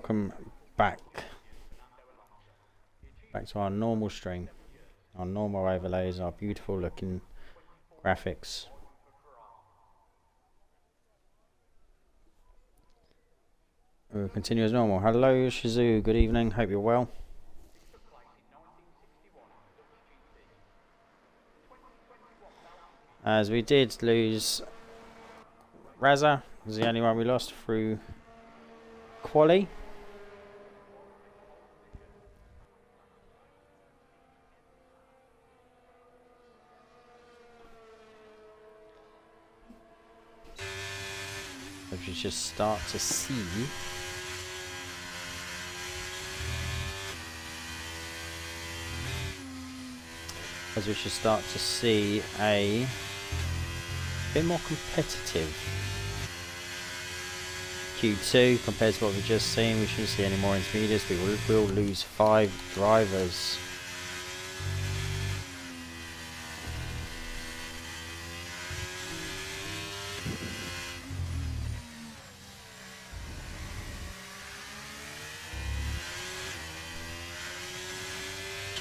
welcome back to our normal stream, our normal overlays, our beautiful looking graphics. We'll continue as normal. Hello Shizu, good evening, hope you're well. As we did lose Raza, was the only one we lost through quali. As we just start to see a bit more competitive Q2 compared to what we've just seen. We shouldn't see any more intermediates. We will lose 5 drivers.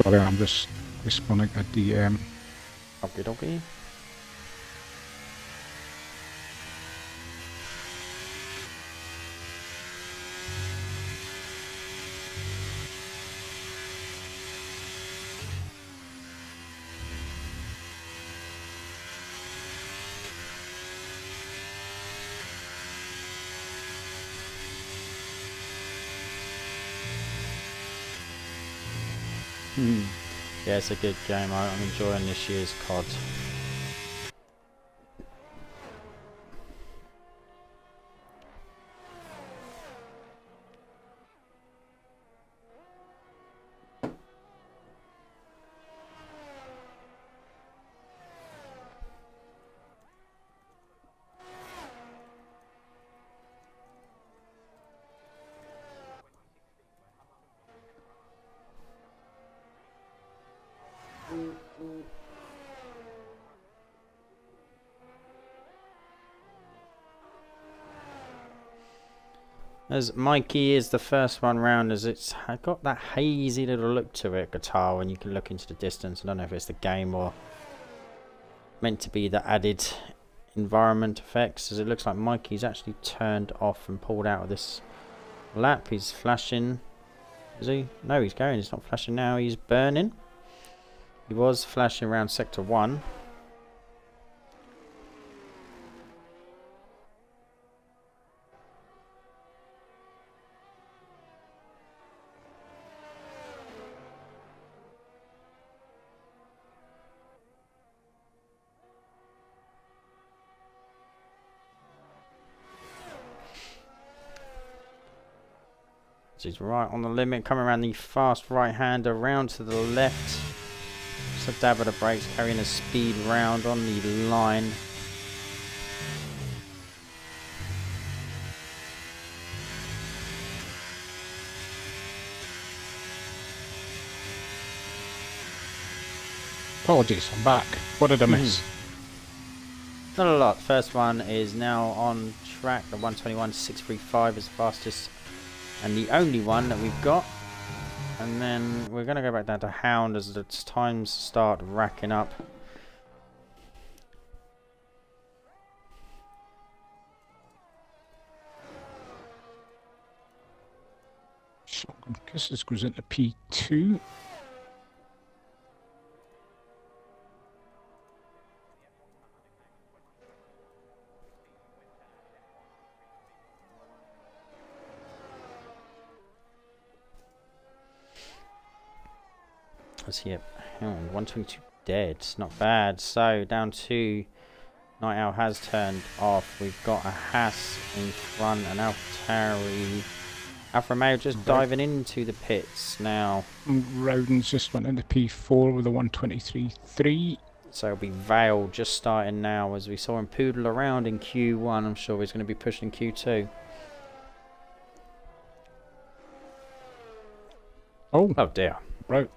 Sorry, I'm just responding at the Okie dokie. Yeah, it's a good game. I'm enjoying this year's COD. As Mikey is the first one round, as it's got that hazy little look to it, Qatar, when you can look into the distance. I don't know if it's the game or meant to be the added environment effects, as it looks like Mikey's actually turned off and pulled out of this lap. He's flashing. Is he? No, he's going. He's not flashing now. He's burning. He was flashing around sector 1. So he's right on the limit, coming around the fast right hand, around to the left. Just a dab of the brakes, carrying a speed round on the line. apologies, I'm back. What did I miss? Not a lot. First one is now on track. The 121.635 is the fastest and the only one that we've got. And then we're going to go back down to Hound as the times start racking up. Shotgun Kisses goes into P2. Let's see it. Hound 122 dead. Not bad. So down to Night Owl has turned off. We've got a Haas in front, and AlphaTauri. Alfa Romeo just diving into the pits now. Rowden's just went into P4 with a 123.3. So it'll be Vale just starting now, as we saw him poodle around in Q1. I'm sure he's going to be pushing Q2. Oh dear. Right.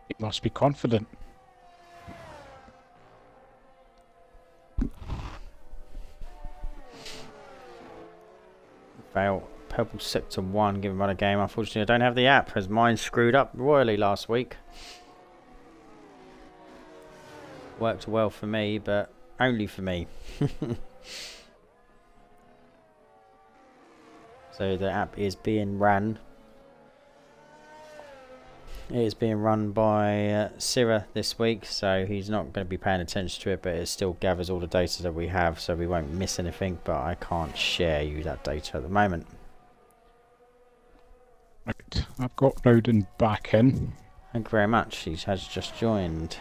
He must be confident. Vale Purple Sector 1, give him a game. Unfortunately, I don't have the app, as mine screwed up royally last week. Worked well for me, but only for me. So the app is being ran. It is being run by Syrah this week, so he's not going to be paying attention to it, but it still gathers all the data that we have, so we won't miss anything, but I can't share you that data at the moment. Right, I've got Rowden back in. Thank you very much. He has just joined.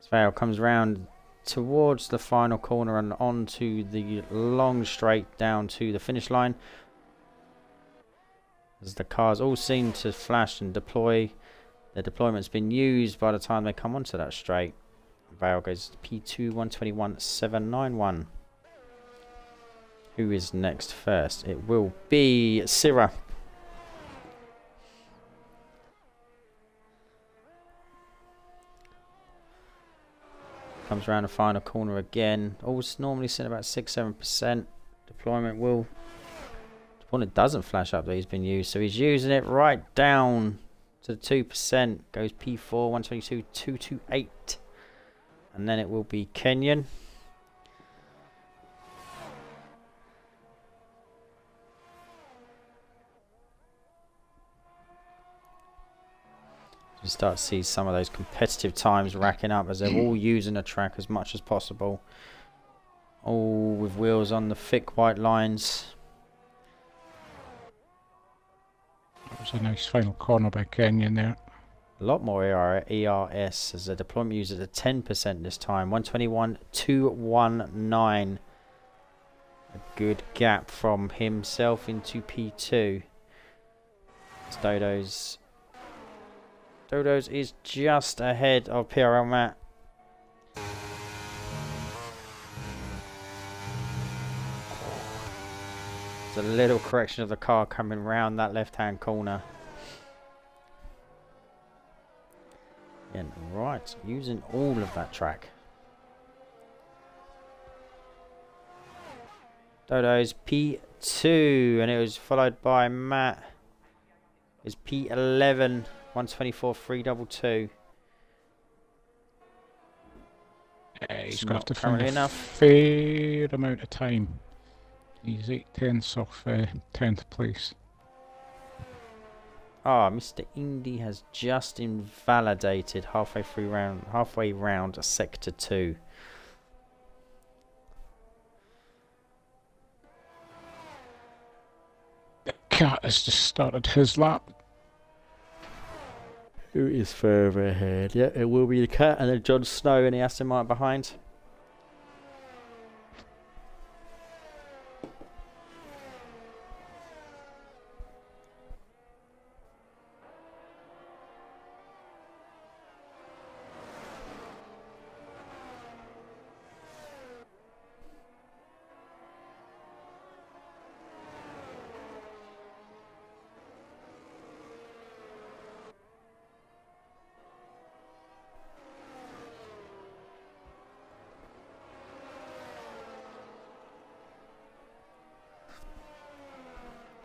Vale comes round towards the final corner and onto the long straight down to the finish line. As the cars all seem to flash and deploy, their deployment's been used by the time they come onto that straight. Vale goes to P2 121.791. Who is next first? It will be Syrah. Comes around the final corner again. Always normally sitting about 6-7%. Deployment doesn't flash up that he's been used, so he's using it right down to 2%. Goes P4 122.228, and then it will be Kenyan. You start to see some of those competitive times racking up as they're all using the track as much as possible. All with wheels on the thick white lines. That was a nice final corner by Kenyon there. A lot more ERS as the deployment uses at 10% this time. 121.219. A good gap from himself into P2. It's Dodo's is just ahead of PRL Matt. There's a little correction of the car coming round that left-hand corner. And right, using all of that track. Dodo's P2, and it was followed by Matt. It's P11. 124.322. Yeah, he's It's going to have not to find currently a enough. fair amount of time. He's 8/10 off 10th place. Ah, Mr. Indy has just invalidated halfway round sector 2. The cat has just started his lap. Who is further ahead? Yeah, it will be the cat and then Jon Snow and the Aston Martin behind.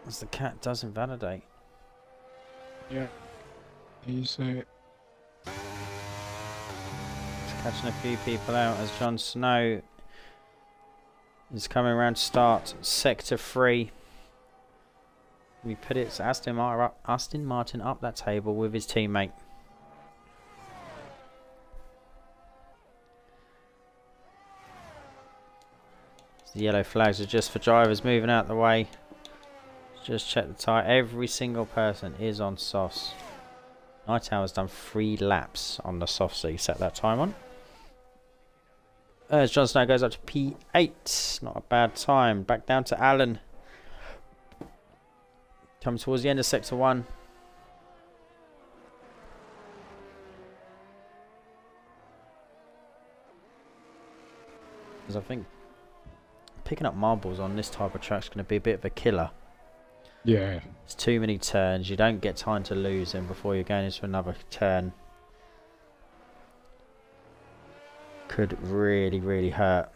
As the cat does invalidate. Yeah. He's catching a few people out as Jon Snow is coming around to start sector 3. We put it to Aston Martin up that table with his teammate. The yellow flags are just for drivers moving out the way. Just check the tyre. Every single person is on softs. Night Tower's done 3 laps on the soft, so you set that time on. As Jon Snow goes up to P8. Not a bad time. Back down to Alan. Coming towards the end of sector 1. Because I think picking up marbles on this type of track is going to be a bit of a killer. Yeah. It's too many turns. You don't get time to lose them before you're going into another turn. Could really, really hurt.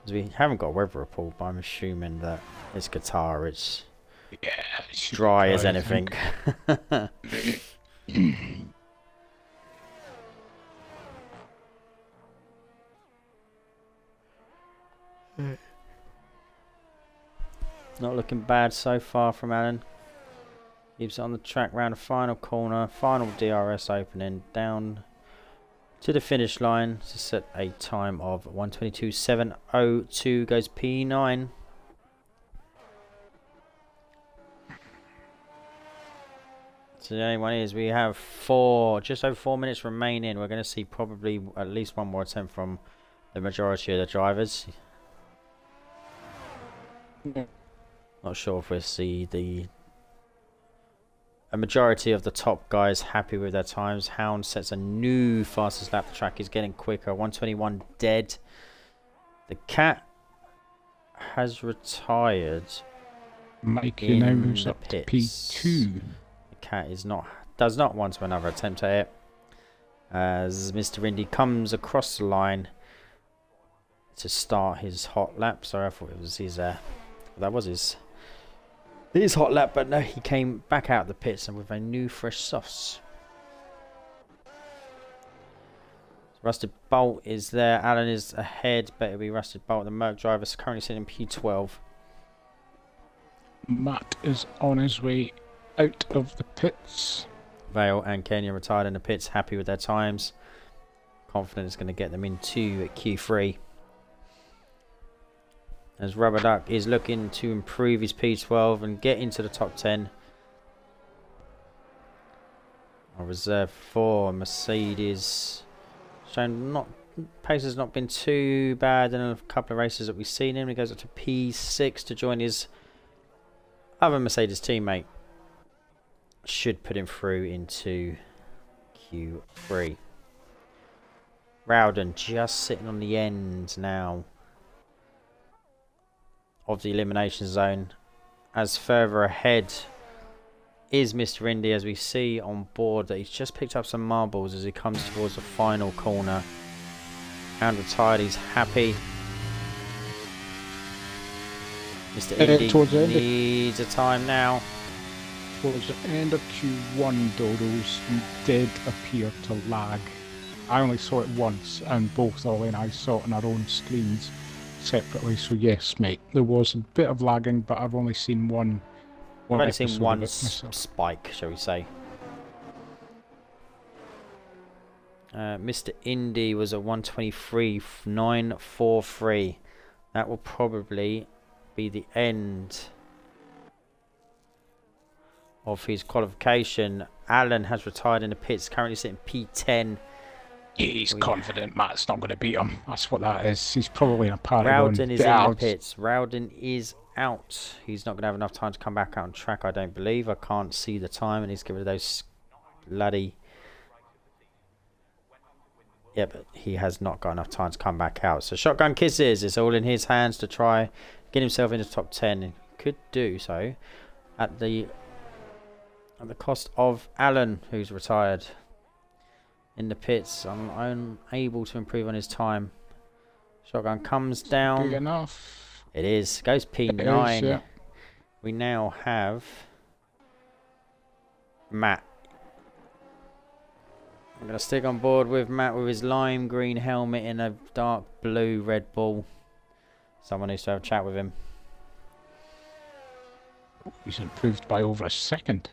Because we haven't got a weather report, but I'm assuming that it's Qatar. It's dry as anything. Not looking bad so far from Alan. Keeps it on the track round the final corner. Final DRS opening. Down to the finish line to set a time of 1:22.702. Goes P9. So the only one is we have just over 4 minutes remaining. We're going to see probably at least one more attempt from the majority of the drivers. Not sure if we'll see a majority of the top guys happy with their times. Hound sets a new fastest lap. The track is getting quicker. 1:21 dead. The cat has retired. Mikey now moves up to P2. The cat does not want another attempt at it. As Mr. Indy comes across the line to start his hot lap. Sorry, I thought it was his that was his hot lap, but no, he came back out of the pits and with a new fresh softs. Rusted Bolt is there. Alan is ahead, but it'll be Rusted Bolt. The Merc driver is currently sitting in P12. Matt is on his way out of the pits. Vale and Kenya retired in the pits, happy with their times. Confident it's going to get them into Q3. As Rubber Duck is looking to improve his P12 and get into the top 10. A reserve for Mercedes. Pace has not been too bad in a couple of races that we've seen him. He goes up to P6 to join his other Mercedes teammate. Should put him through into Q3. Rowden just sitting on the end now of the elimination zone. As further ahead is Mr. Indy, as we see on board that he's just picked up some marbles as he comes towards the final corner. Hound retired, he's happy. Mr. Indy needs a time now. Towards the end of Q1, Dodos did appear to lag. I only saw it once, and both Ollie and I saw it on our own screens separately. So yes, mate, there was a bit of lagging, but I've only seen one. I've only seen one spike, shall we say. Mr. Indy was a 1:23.943. That will probably be the end of his qualification. Alan has retired in the pits, currently sitting P10. He's confident Matt's not going to beat him. That's what that is. He's probably in a party. Rowden is in the pits. Rowden is out. He's not going to have enough time to come back out on track, I don't believe. I can't see the time, and he's giving those bloody... Yeah, but he has not got enough time to come back out. So Shotgun Kisses, it's all in his hands to try get himself into the top 10. He could do so at the cost of Alan, who's retired in the pits. I'm unable to improve on his time. Shotgun comes down. Big enough. It is. Goes P9. It is, yeah. We now have Matt. I'm going to stick on board with Matt with his lime green helmet in a dark blue Red Bull. Someone needs to have a chat with him. He's improved by over a second.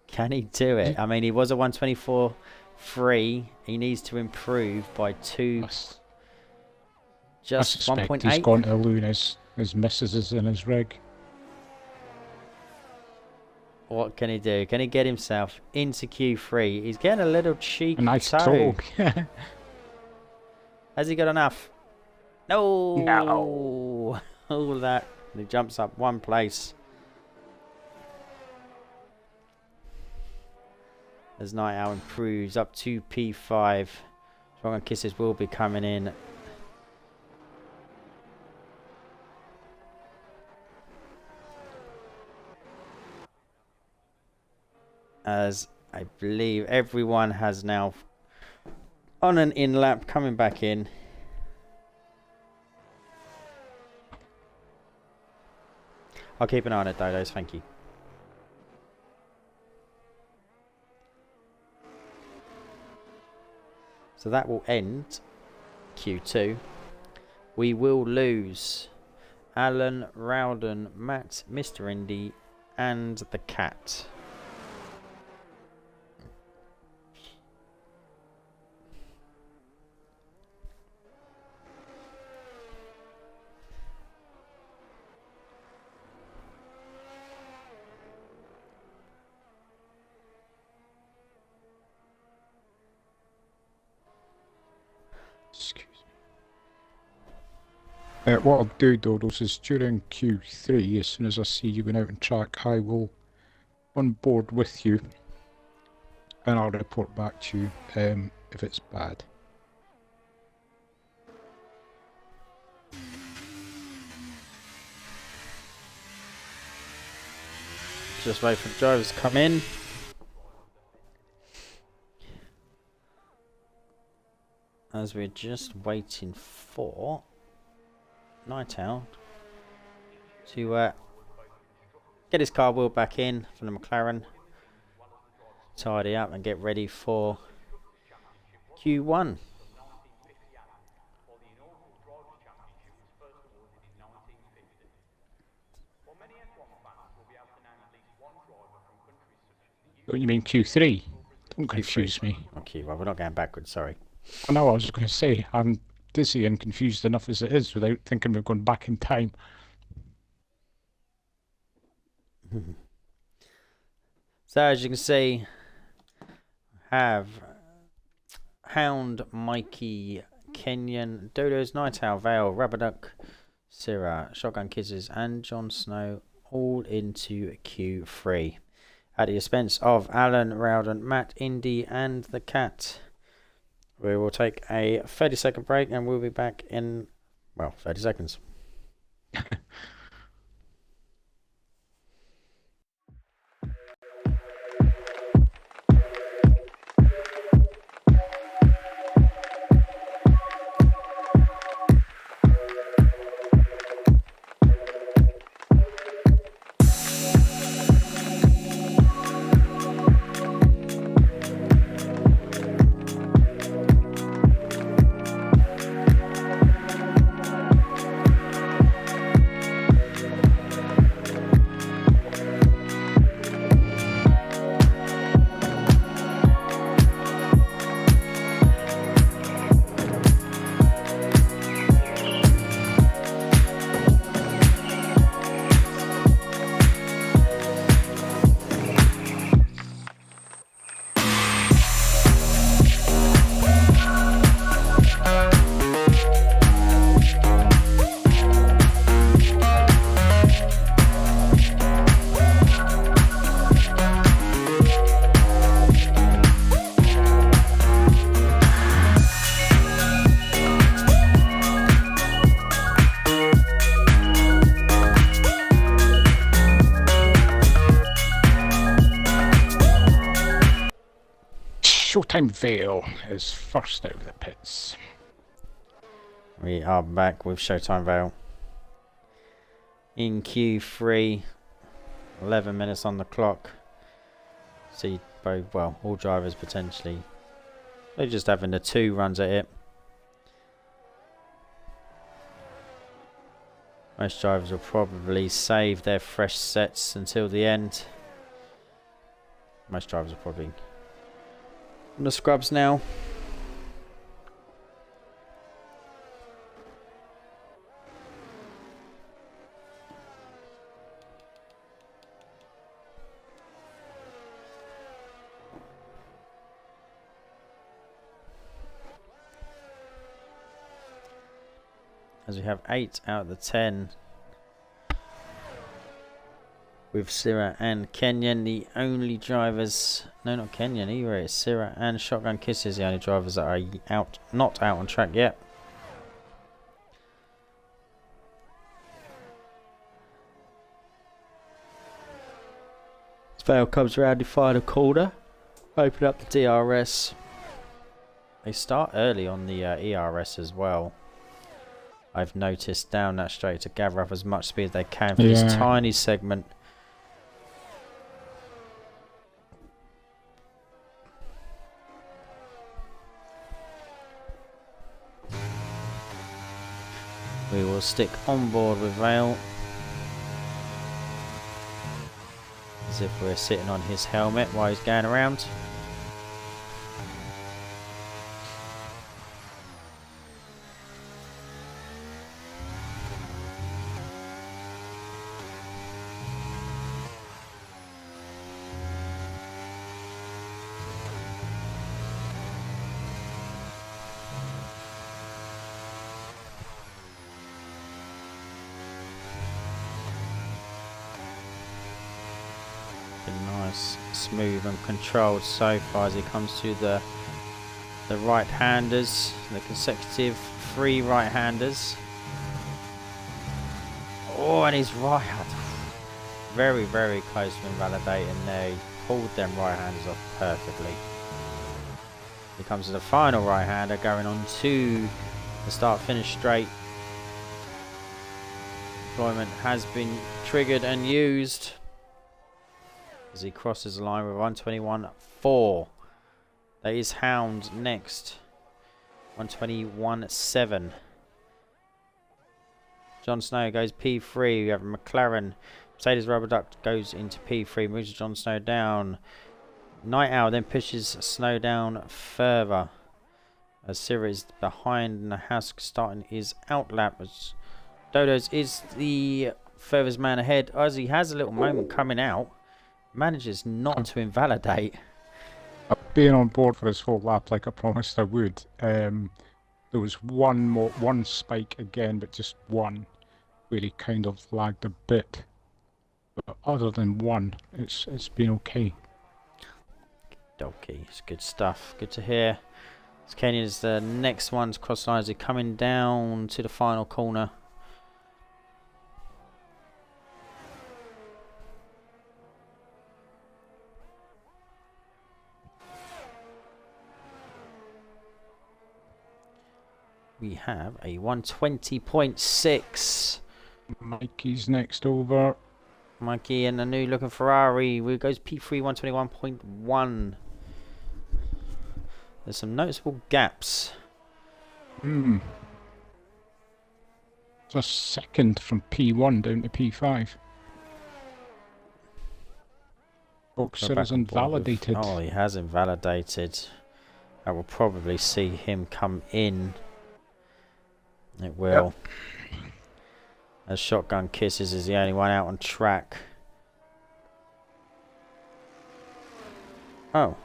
Can he do it? I mean, he was a 1:24.3. He needs to improve by 2. Just 1.8. He's gone to Lou and his missus is in his rig. What can he do? Can he get himself into Q3? He's getting a little cheeky. A nice toe. toe. Has he got enough? No. No. All that. And he jumps up one place. As Night Owl improves up to P5. Strong Kisses will be coming in. As I believe everyone has now on an in lap coming back in. I'll keep an eye on it, Dodos. Thank you. So that will end Q2. We will lose Alan, Rowden, Matt, Mr. Indy, and the cat. Excuse me. What I'll do, Dodos, is during Q3, as soon as I see you going out on track, I will on board with you, and I'll report back to you if it's bad. Just wait for the drivers to come in. As we're just waiting for Night Owl to get his car wheel back in from the McLaren, tidy up and get ready for Q1. What you mean Q3? Don't confuse me. Okay, well, we're not going backwards, sorry. I know, I was going to say, I'm dizzy and confused enough as it is without thinking we're going back in time. So as you can see, have Hound, Mikey, Kenyon, Dodo's, Night Owl, Vale, Rubber Duck, Syrah, Shotgun Kisses, and Jon Snow all into Q3 at the expense of Alan, Rowden, Matt, Indy, and the cat. We will take a 30-second break and we'll be back in, well, 30 seconds. Showtime Vale is first out of the pits. We are back with Showtime Vale in Q3, 11 minutes on the clock. See both, well, all drivers potentially. They're just having the 2 runs at it. Most drivers will probably save their fresh sets until the end. Most drivers are probably on the scrubs now. As we have 8 out of the 10 with Syrah and Kenyon, the only drivers, no, not Kenyon either, it's Syrah and Shotgun Kisses, the only drivers that are not out on track yet. As Vale comes around the final corner, open up the DRS. They start early on the ERS as well. I've noticed down that straight to gather up as much speed as they can for this Yeah. tiny segment. We will stick on board with Vale as if we're sitting on his helmet while he's going around. Been nice, smooth and controlled so far as he comes to the right-handers, the consecutive 3 right-handers. Oh, and he's right. Very, very close to invalidating there. He pulled them right-handers off perfectly. He comes to the final right-hander going on to the start-finish straight. Deployment has been triggered and used as he crosses the line with 121.4. That is Hound next. 121.7. Jon Snow goes P3. We have McLaren. Mercedes Rubber Duck goes into P3. Moves Jon Snow down. Night Owl then pushes Snow down further. As Sierra is behind and the house starting his outlap. As Dodos is the furthest man ahead. As he has a little moment coming out. Manages not to invalidate. Being on board for this whole lap like I promised I would. There was one spike again, but just one, where he kind of lagged a bit. But other than one, it's been okay. Donkey, it's good stuff. Good to hear. As Kenya's the next one to cross lines. They're coming down to the final corner. We have a 120.6. Mikey's next over. Mikey and a new looking Ferrari. We goes P3 121.1. There's some noticeable gaps. Just second from P1 down to P5. Boxer is invalidated. Oh, he has invalidated. I will probably see him come in. It will. Yep. As Shotgun Kisses is the only one out on track. Oh.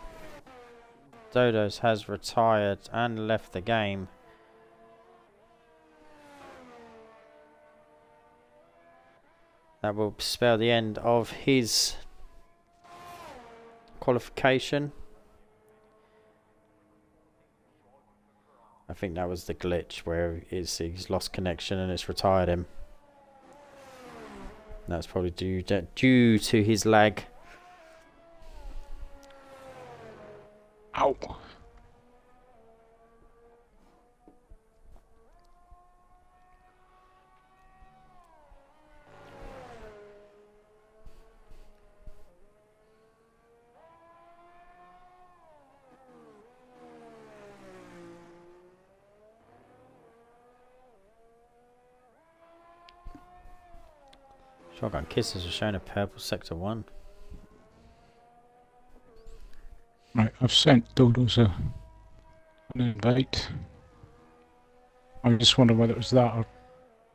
Dodos has retired and left the game. That will spell the end of his qualification. I think that was the glitch where he's lost connection and it's retired him. That's probably due to his lag. Ow. Shotgun Kisses are showing a purple sector 1. Right, I've sent Dodos an invite. I just wonder whether it was that or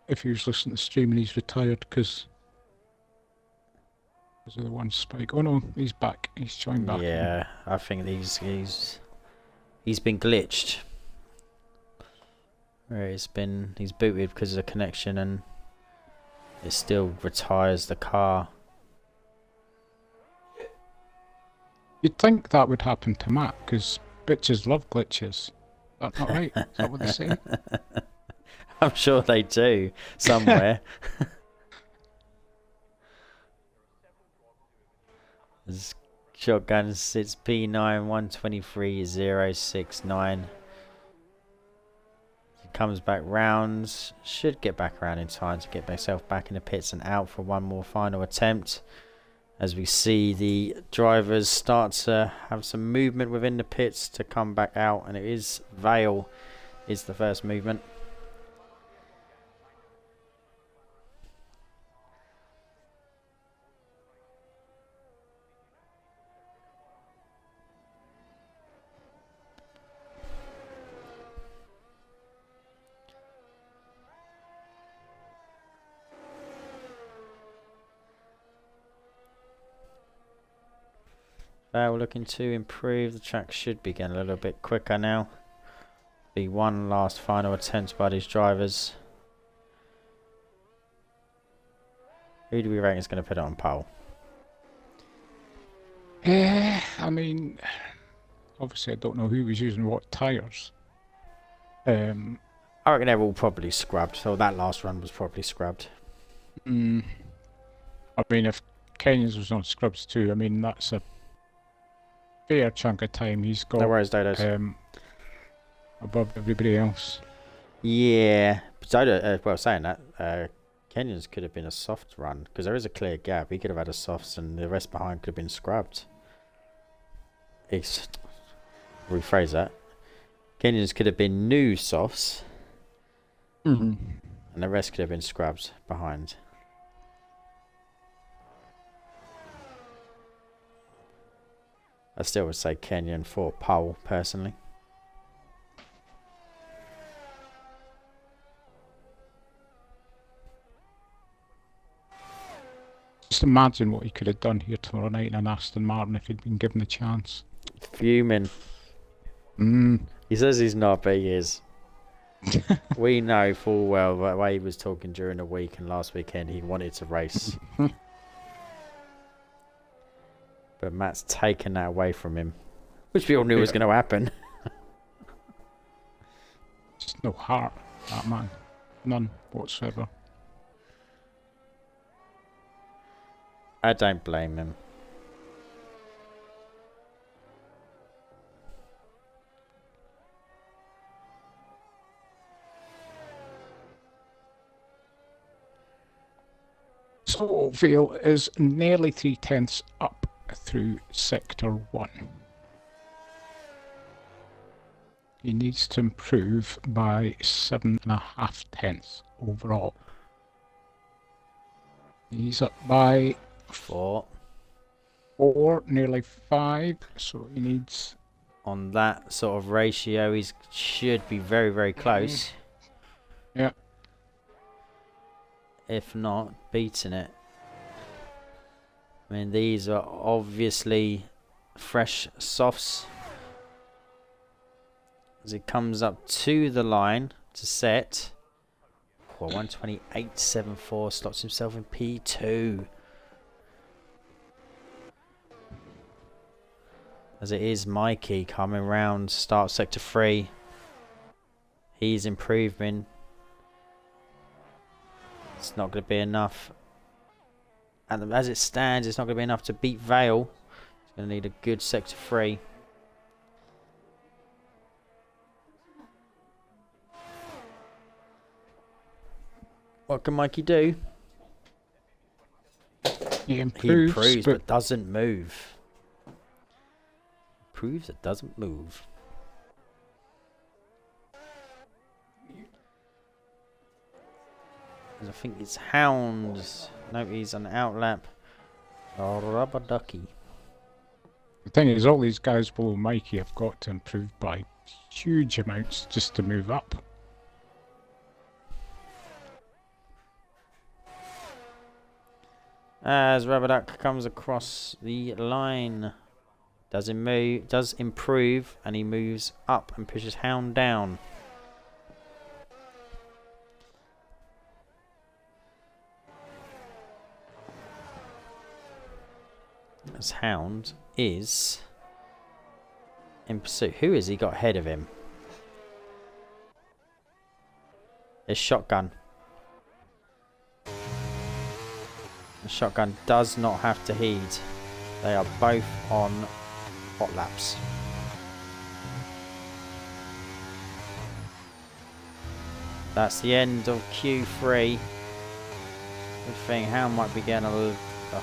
if he was listening to the stream and he's retired because of the one spike. Oh no, he's back. He's joined back. Yeah, I think he's been glitched. Where he's booted because of the connection and it still retires the car. You'd think that would happen to Matt, because bitches love glitches. That's not right. Is that what they say? I'm sure they do, somewhere. Shotgun sits P9 123.069. comes back round. Should get back around in time to get myself back in the pits and out for one more final attempt. As we see the drivers start to have some movement within the pits to come back out, and it is Vale is the first movement. We're looking to improve. The track should be getting a little bit quicker now. Be one last final attempt by these drivers. Who do we reckon is going to put it on pole? I mean, obviously I don't know who was using what tyres. I reckon they're all probably scrubbed. So that last run was probably scrubbed. I mean, if Kenyans was on scrubs too, I mean, that's a fair chunk of time he's got. No worries, Dodos. Above everybody else. Yeah. But Dodo, well, saying that, Kenyans could have been a soft run because there is a clear gap. He could have had a softs and the rest behind could have been scrubbed. Rephrase that. Kenyans could have been new softs. And the rest could have been scrubbed behind. I still would say Kenyan for pole, personally. Just imagine what he could have done here tomorrow night in an Aston Martin if he'd been given the chance. Fuming. He says he's not, but he is. We know full well the way he was talking during the week and last weekend he wanted to race. But Matt's taken that away from him, which we all knew was going to happen. Just no heart, that man. None whatsoever. I don't blame him. So Vale is nearly 3/10 up through sector 1. He needs to improve by 7.5 overall. He's up by 4. 4, nearly 5, so he needs... On that sort of ratio, he should be very, very close. Yeah. If not, beating it. I mean, these are obviously fresh softs. As it comes up to the line to set. 128.74 slots himself in P2. As it is Mikey coming round, start sector 3. He's improving. It's not going to be enough. And as it stands, it's not going to be enough to beat Vale. It's going to need a good sector 3. What can Mikey do? He improves but doesn't move. Proves it doesn't move. I think it's Hounds. No, he's an outlap. Oh, rubber ducky. The thing is, all these guys below Mikey have got to improve by huge amounts just to move up. As Rubber Duck comes across the line, does improve, and he moves up and pushes Hound down. As Hound is in pursuit. Who has he got ahead of him? It's Shotgun. The Shotgun does not have to heed. They are both on hot laps. That's the end of Q3. Good thing Hound might be getting a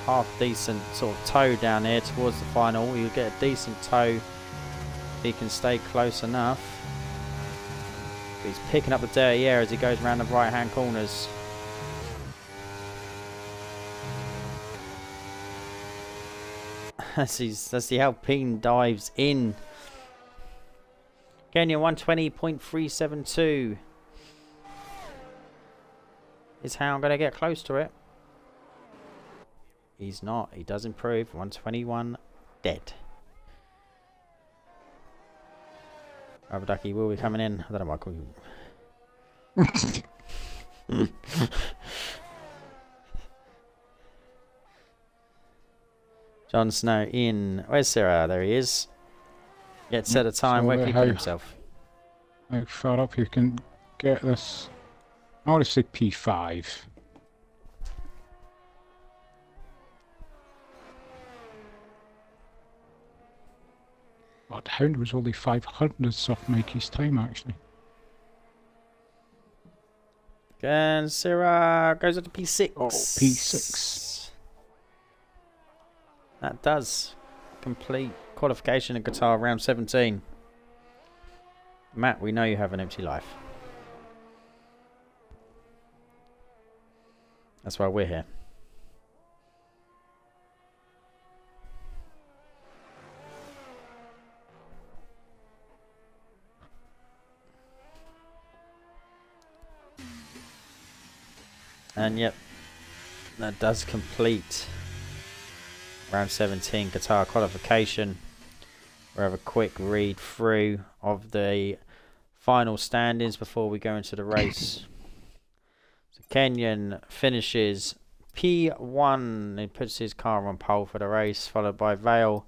half decent sort of toe down here towards the final. You'll get a decent toe if he can stay close enough. But he's picking up the dirty air as he goes around the right hand corners. As the Alpine dives in. Kenya 120.372. Is Hound going to get close to it? He's not. He does improve. 121 dead. Rubber Ducky will be coming in. I don't know what I call you. Jon Snow in. Where's Sarah? There he is. Gets set a time. Where keeping himself? How far up you can get this? I want to say P5. But Hound was only 500ths off Mikey's time, actually. And Sarah goes up to P6. Oh, P6. That does complete qualification in Qatar round 17. Matt, we know you have an empty life. That's why we're here. And yep, that does complete round 17 Qatar qualification. We'll have a quick read through of the final standings before we go into the race. So Kenyan finishes P1. He puts his car on pole for the race, followed by Vale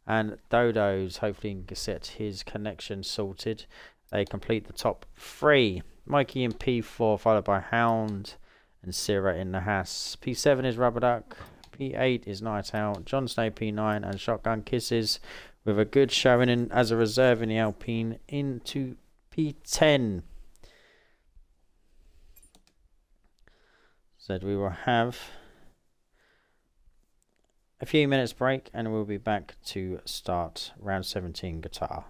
and Dodo's. Hopefully he can get his connection sorted. They complete the top three. Mikey in P4, followed by Hound and Sierra in the Haas. P7 is Rubber Duck. P8 is Night Out. Jon Snow P9 and Shotgun Kisses with a good showing in as a reserve in the Alpine into P10. Said we will have a few minutes break and we'll be back to start round 17 Qatar.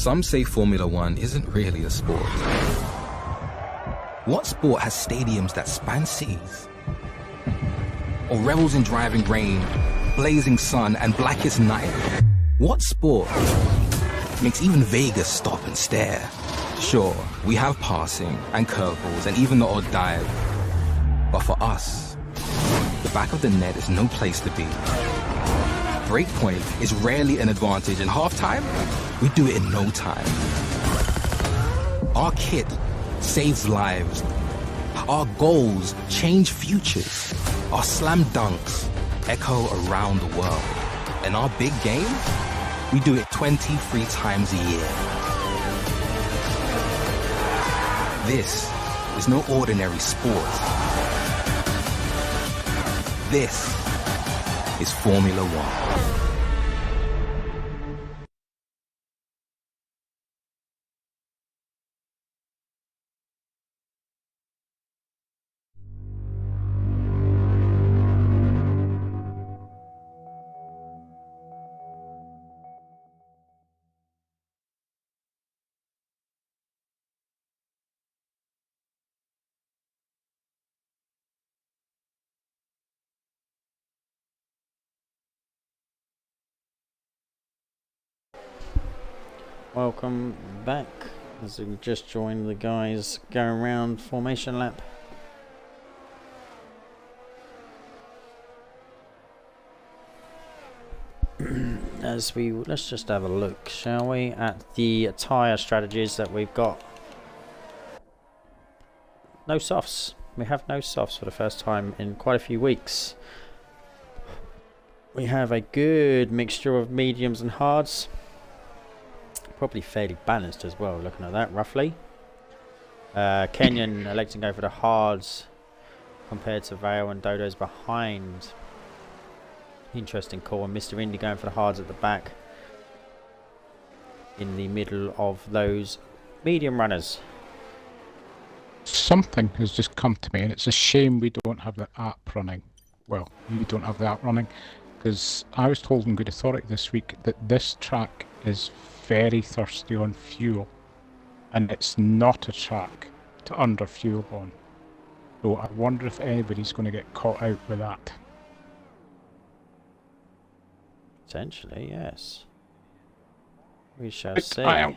Some say Formula One isn't really a sport. What sport has stadiums that span cities? Or revels in driving rain, blazing sun, and blackest night? What sport makes even Vegas stop and stare? Sure, we have passing and curveballs and even the odd dive. But for us, the back of the net is no place to be. Breakpoint is rarely an advantage, and halftime, we do it in no time. Our kit saves lives. Our goals change futures. Our slam dunks echo around the world. And our big game, we do it 23 times a year. This is no ordinary sport. This is Formula One. Welcome back, as we just joined the guys going around formation lap. Let's just have a look, shall we, at the tyre strategies that we've got. No softs. We have no softs for the first time in quite a few weeks. We have a good mixture of mediums and hards. Probably fairly balanced as well, looking at that roughly. Kenyon electing to go for the hards compared to Vale and Dodo's behind. Interesting call. And Mr. Indy going for the hards at the back in the middle of those medium runners. Something has just come to me, and it's a shame we don't have the app running. Well, you don't have the app running, because I was told in good authority this week that this track is very thirsty on fuel, and it's not a track to underfuel on. So I wonder if anybody's going to get caught out with that. Potentially, yes. We shall see. I am.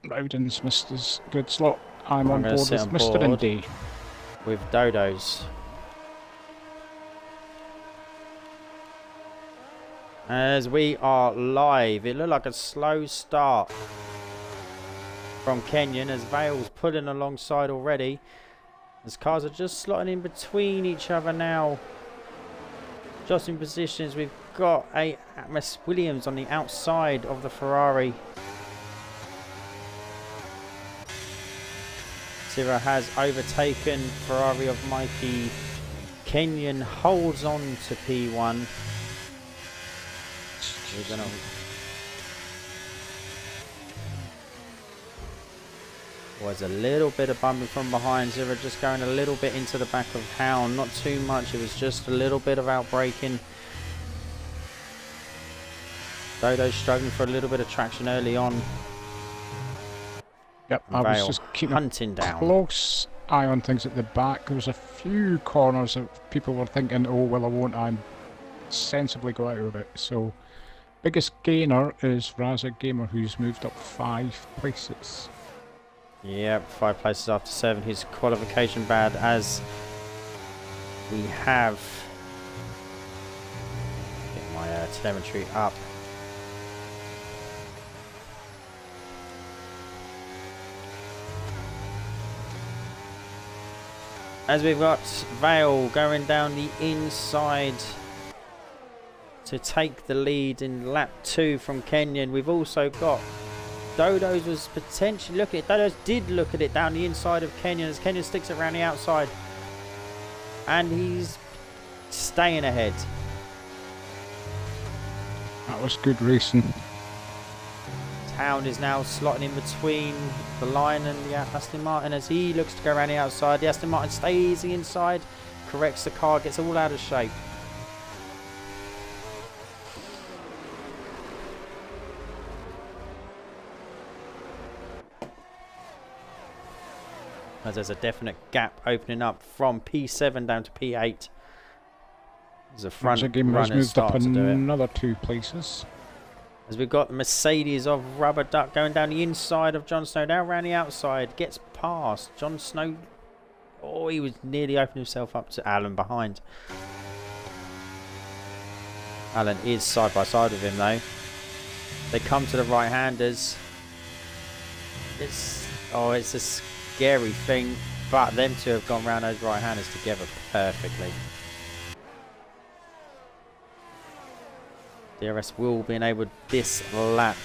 Rowden's missed his good slot. I'm on board with Mr. Indy. With Dodo's. As we are live, it looked like a slow start from Kenyon as Vale's pulling alongside already. As cars are just slotting in between each other now. Just in positions, we've got a Atmos Williams on the outside of the Ferrari. Sira has overtaken Ferrari of Mikey. Kenyon holds on to P1. We're gonna... Was a little bit of bumping from behind. Zira just going a little bit into the back of Hound. Not too much. It was just a little bit of outbraking. Dodo's struggling for a little bit of traction early on. Yep, I was just keeping hunting down. Close eye on things at the back. There was a few corners that people were thinking, oh, well, I won't. I'm sensibly go out of it. So, biggest gainer is Raza Gamer, who's moved up 5 places. Yep, 5 places after 7. His qualification bad as we have. Get my telemetry up. As we've got Vale going down the inside to take the lead in lap 2 from Kenyon. We've also got Dodo's was potentially looking at it. Dodo's did look at it down the inside of Kenyon as Kenyon sticks it around the outside. And he's staying ahead. That was good racing. Town is now slotting in between the line and the Aston Martin as he looks to go around the outside. The Aston Martin stays the inside, corrects the car, gets all out of shape. as there's a definite gap opening up from P7 down to P8. As the front runners moved up start to do it. another 2 places. As we've got the Mercedes of Rubber Duck going down the inside of Jon Snow, down around the outside, gets past Jon Snow. Oh, he was nearly opening himself up to Alan behind. Alan is side by side with him though. They come to the right-handers. It's a scary thing, but them two have gone round those right-handers together perfectly. DRS will be enabled this lap.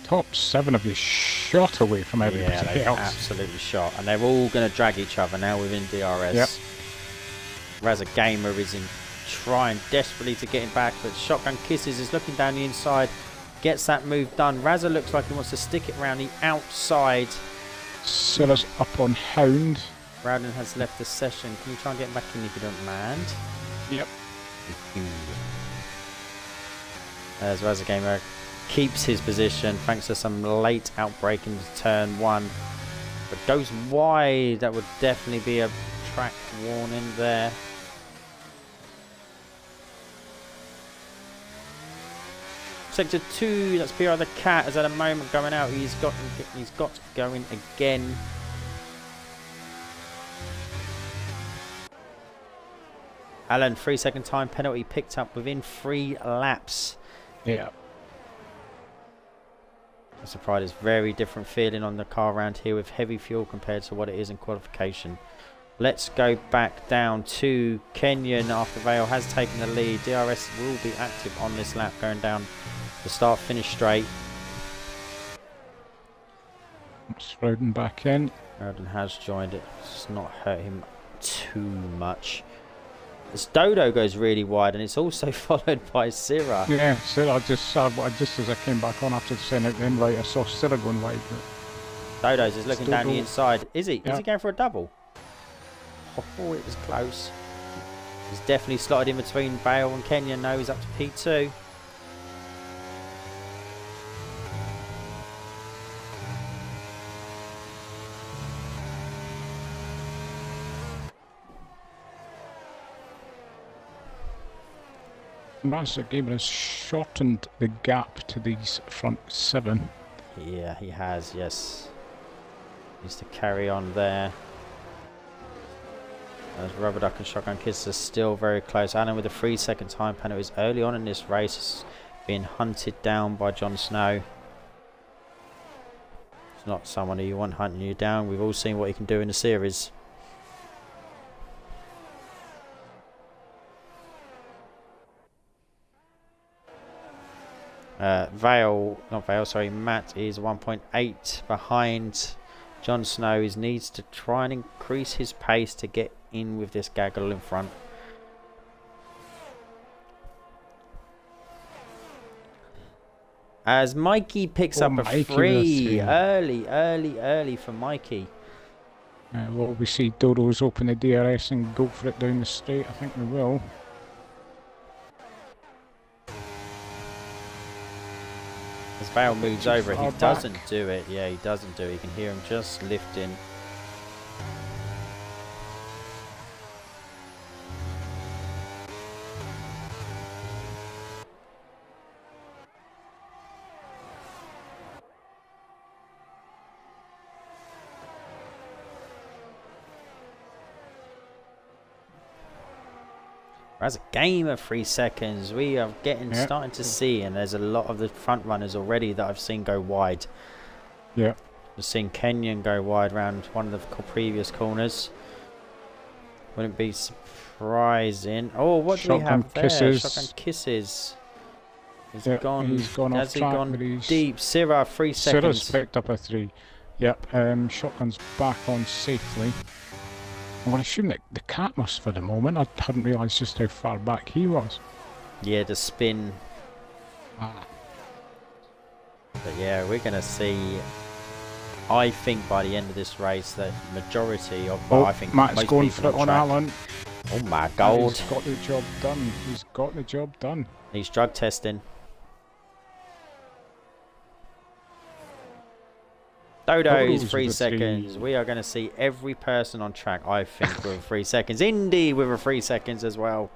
Top 7 of you shot away from everybody Yeah, they else. absolutely shot, and they're all going to drag each other now within DRS. Yep. Raza Gamer is trying desperately to get him back, but Shotgun Kisses is looking down the inside, gets that move done. Raza looks like he wants to stick it around the outside. Silla's up on Hound. Rowden has left the session. Can you try and get him back in if you don't mind? Yep. As Raza Gamer keeps his position thanks to some late outbreak into turn 1, but goes wide. That would definitely be a track warning there. Sector 2, that's PR the Cat, is at a moment going out. He's got going again. Alan, 3-second time penalty picked up within 3 laps. Yeah. I'm surprised it's very different feeling on the car around here with heavy fuel compared to what it is in qualification. Let's go back down to Kenyon after Vale has taken the lead. DRS will be active on this lap going down the start-finish straight. It's Rowden back in. Rowden has joined it. It's not hurt him too much. This Dodo goes really wide, and it's also followed by Syrah. Yeah, Silla just as I came back on after sending it in right, I saw Silla going wide. Dodo's is looking down the inside. Is he? Yeah. Is he going for a double? Oh, it was close. He's definitely slotted in between Vale and Kenyon. Now he's up to P2. Master Gamer has shortened the gap to these front 7. Yeah, he has, yes. Needs to carry on there. As Rubber Duck and Shotgun Kiss are still very close. Alan with a 3-second time penalties early on in this race is being hunted down by Jon Snow. It's not someone who you want hunting you down. We've all seen what he can do in the series. Matt is 1.8 behind Jon Snow. He needs to try and increase his pace to get in with this gaggle in front. As Mikey picks up a free. Early for Mikey. Will we see Dodos open the DRS and go for it down the straight? I think we will. As Vale moves over, he doesn't do it. Yeah, he doesn't do it. You can hear him just lifting. That's a game of 3 seconds. We are starting to see, and there's a lot of the front runners already that I've seen go wide. Yeah. I've seen Kenyon go wide round one of the previous corners. Wouldn't be surprising. Oh, what do we have there? Shotgun Kisses. He's gone off track, deep. Syrah, 3 seconds. Syrah's picked up a 3. Yep. Shotgun's back on safely. I'm going to assume that the Cat must for the moment. I hadn't realised just how far back he was. Yeah, the spin. Ah. But yeah, we're going to see, I think by the end of this race, the majority of, I think Matt's most going people for it on Alan. Oh my God. He's got the job done. He's got the job done. He's drug testing. Dodo's Dodo's 3 with a seconds. 3. We are going to see every person on track, I think, with 3 seconds. Indy with a 3 seconds as well.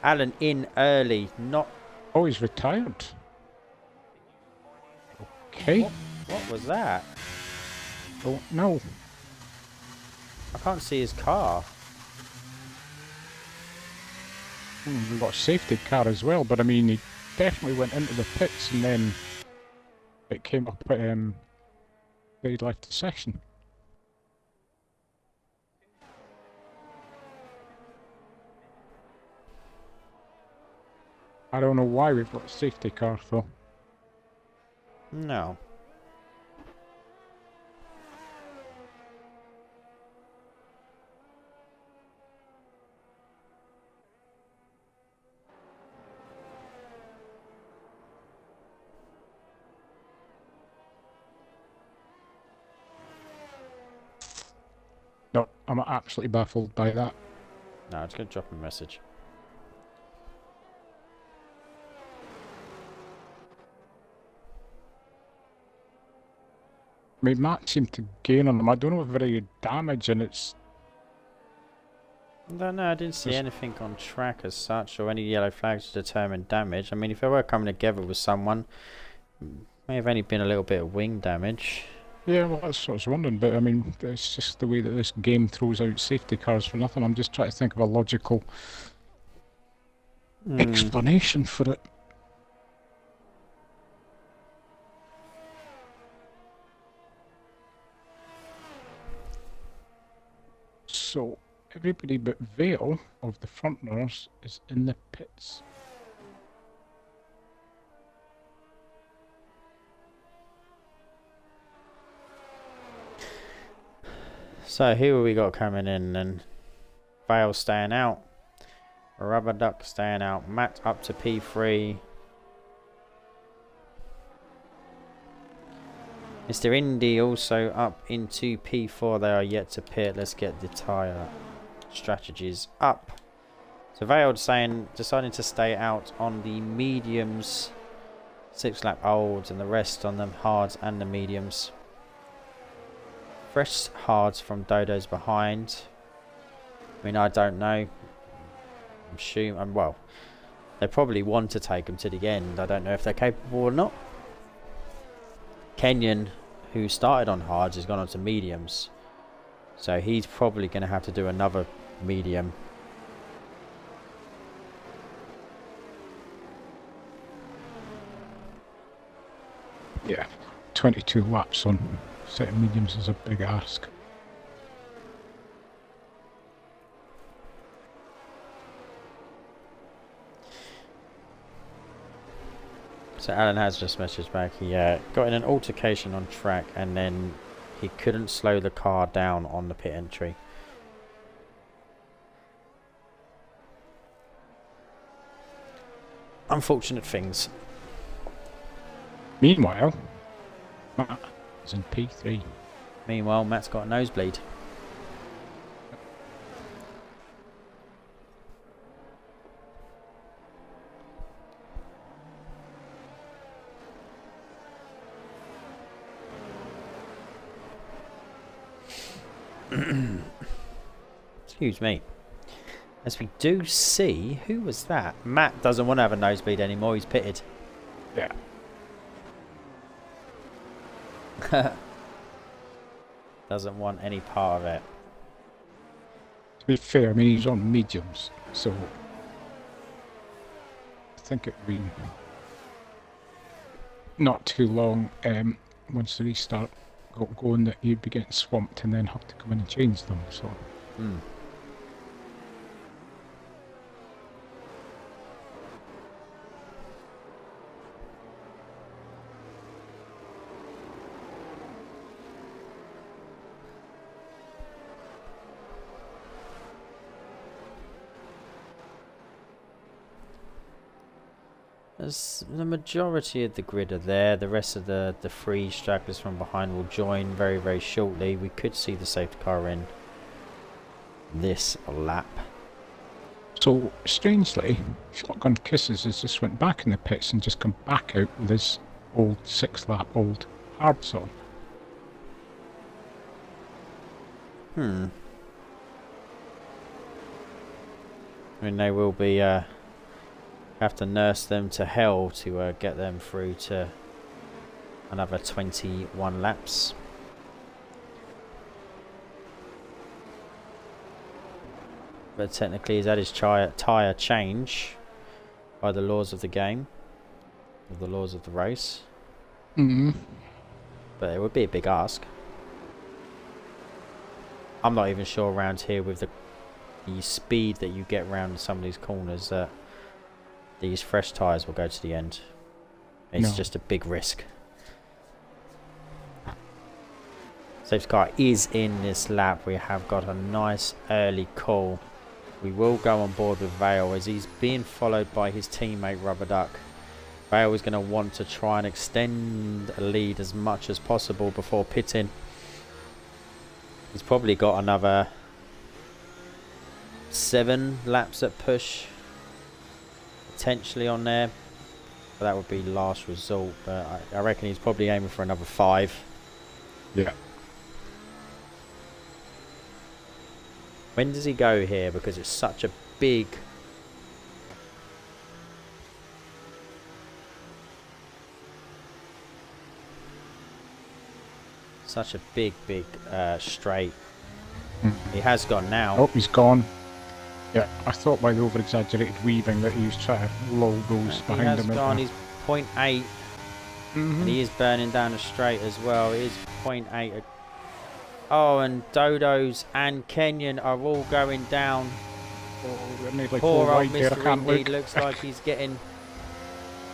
Alan in early. Not. Oh, he's retired. Okay. What was that? Don't know. I can't see his car. We've got a safety car as well, but I mean, he definitely went into the pits and then it came up they left the session. I don't know why we've got a safety car though. No. No, I'm absolutely baffled by that. No, I'm just going to drop him a message. I mean, Matt seemed to gain on them. I don't know if very damage, and it's... No, I didn't see anything on track as such, or any yellow flags to determine damage. I mean, if they were coming together with someone, may have only been a little bit of wing damage. Yeah, well, that's what I was wondering, but I mean, it's just the way that this game throws out safety cars for nothing. I'm just trying to think of a logical explanation for it. So, everybody but Vale of the front runners is in the pits. So who we got coming in then? Vale staying out. Rubber Duck staying out. Matt up to P3. Mr. Indy also up into P4. They are yet to pit. Let's get the tyre strategies up. So Vale deciding to stay out on the mediums. 6 lap olds and the rest on the hards and the mediums. Fresh hards from Dodo's behind. I mean, I don't know. I'm assuming, well, they probably want to take them to the end. I don't know if they're capable or not. Kenyon, who started on hards, has gone on to mediums. So he's probably going to have to do another medium. Yeah, 22 laps on set of mediums is a big ask. So Alan has just messaged back. He got in an altercation on track and then he couldn't slow the car down on the pit entry. Unfortunate things. Meanwhile, Matt is in P3. Meanwhile, Matt's got a nosebleed. Excuse me. As we do see, who was that? Matt doesn't want to have a nosebleed anymore. He's pitted. Yeah. Doesn't want any part of it. To be fair, I mean, he's on mediums, so I think it'll be not too long once the restart got going that you'd be getting swamped and then have to come in and change them, so... As the majority of the grid are there, the rest of the three stragglers from behind will join very, very shortly. We could see the safety car in this lap. So, strangely, Shotgun Kisses has just went back in the pits and just come back out with his old 6 lap old hards on. I mean, they will be have to nurse them to hell to get them through to another 21 laps. But technically he's had his tyre change by the laws of the game, or the laws of the race. But it would be a big ask. I'm not even sure around here with the speed that you get around some of these corners that these fresh tyres will go to the end. It's just a big risk. Safety car is in this lap. We have got a nice early call. We will go on board with Vale as he's being followed by his teammate Rubber Duck. Vale is going to want to try and extend a lead as much as possible before pitting. He's probably got another 7 laps at push potentially on there, but that would be last result. But I reckon he's probably aiming for another 5. Yeah. When does he go here? Because it's such a big... Such a big straight. He has gone now. Oh, he's gone. Yeah, I thought by the over-exaggerated weaving that he was trying to lull those behind him. He has gone. He's 0.8. And he is burning down the straight as well. It is 0.8. Oh, and Dodos and Kenyon are all going down. Oh, made like Poor old there, Mr. Indy looks like he's getting...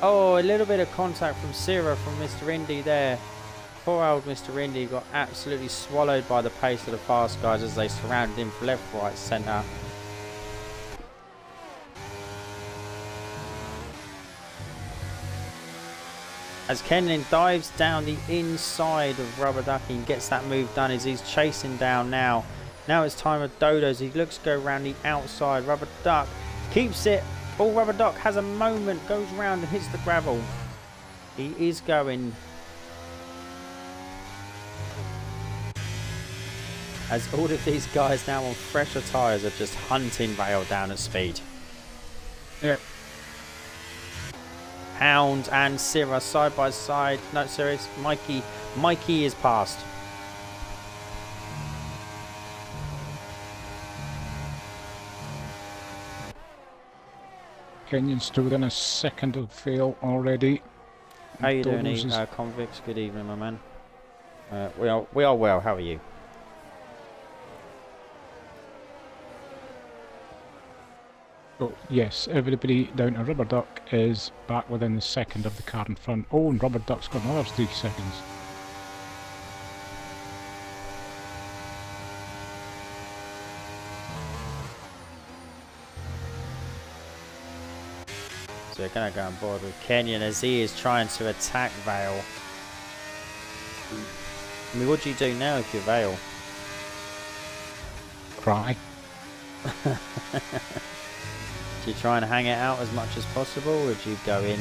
Oh, a little bit of contact from Sierra from Mr. Indy there. Poor old Mr. Indy got absolutely swallowed by the pace of the fast guys as they surrounded him from left, right, centre. As Kenyon dives down the inside of Rubber Duck and gets that move done as he's chasing down now. Now it's time of Dodos. He looks to go around the outside. Rubber Duck keeps it. Oh, Rubber Duck has a moment, goes round and hits the gravel. He is going. As all of these guys now on fresher tyres are just hunting Vale down at speed. Yeah. Hound and Sierra side by side. No, sorry, it's Mikey. Mikey is passed. Kenyon stood in a second of Vale already. How you doing, convicts? Good evening, my man. We are well. How are you? Oh, yes, everybody down to Rubber Duck is back within the second of the car in front. Oh, and Rubber Duck's got another 3 seconds. So we're going to go on board with Kenyon as he is trying to attack Vale. I mean, what do you do now if you're Vale? Cry. Do you try and hang it out as much as possible, or do you go in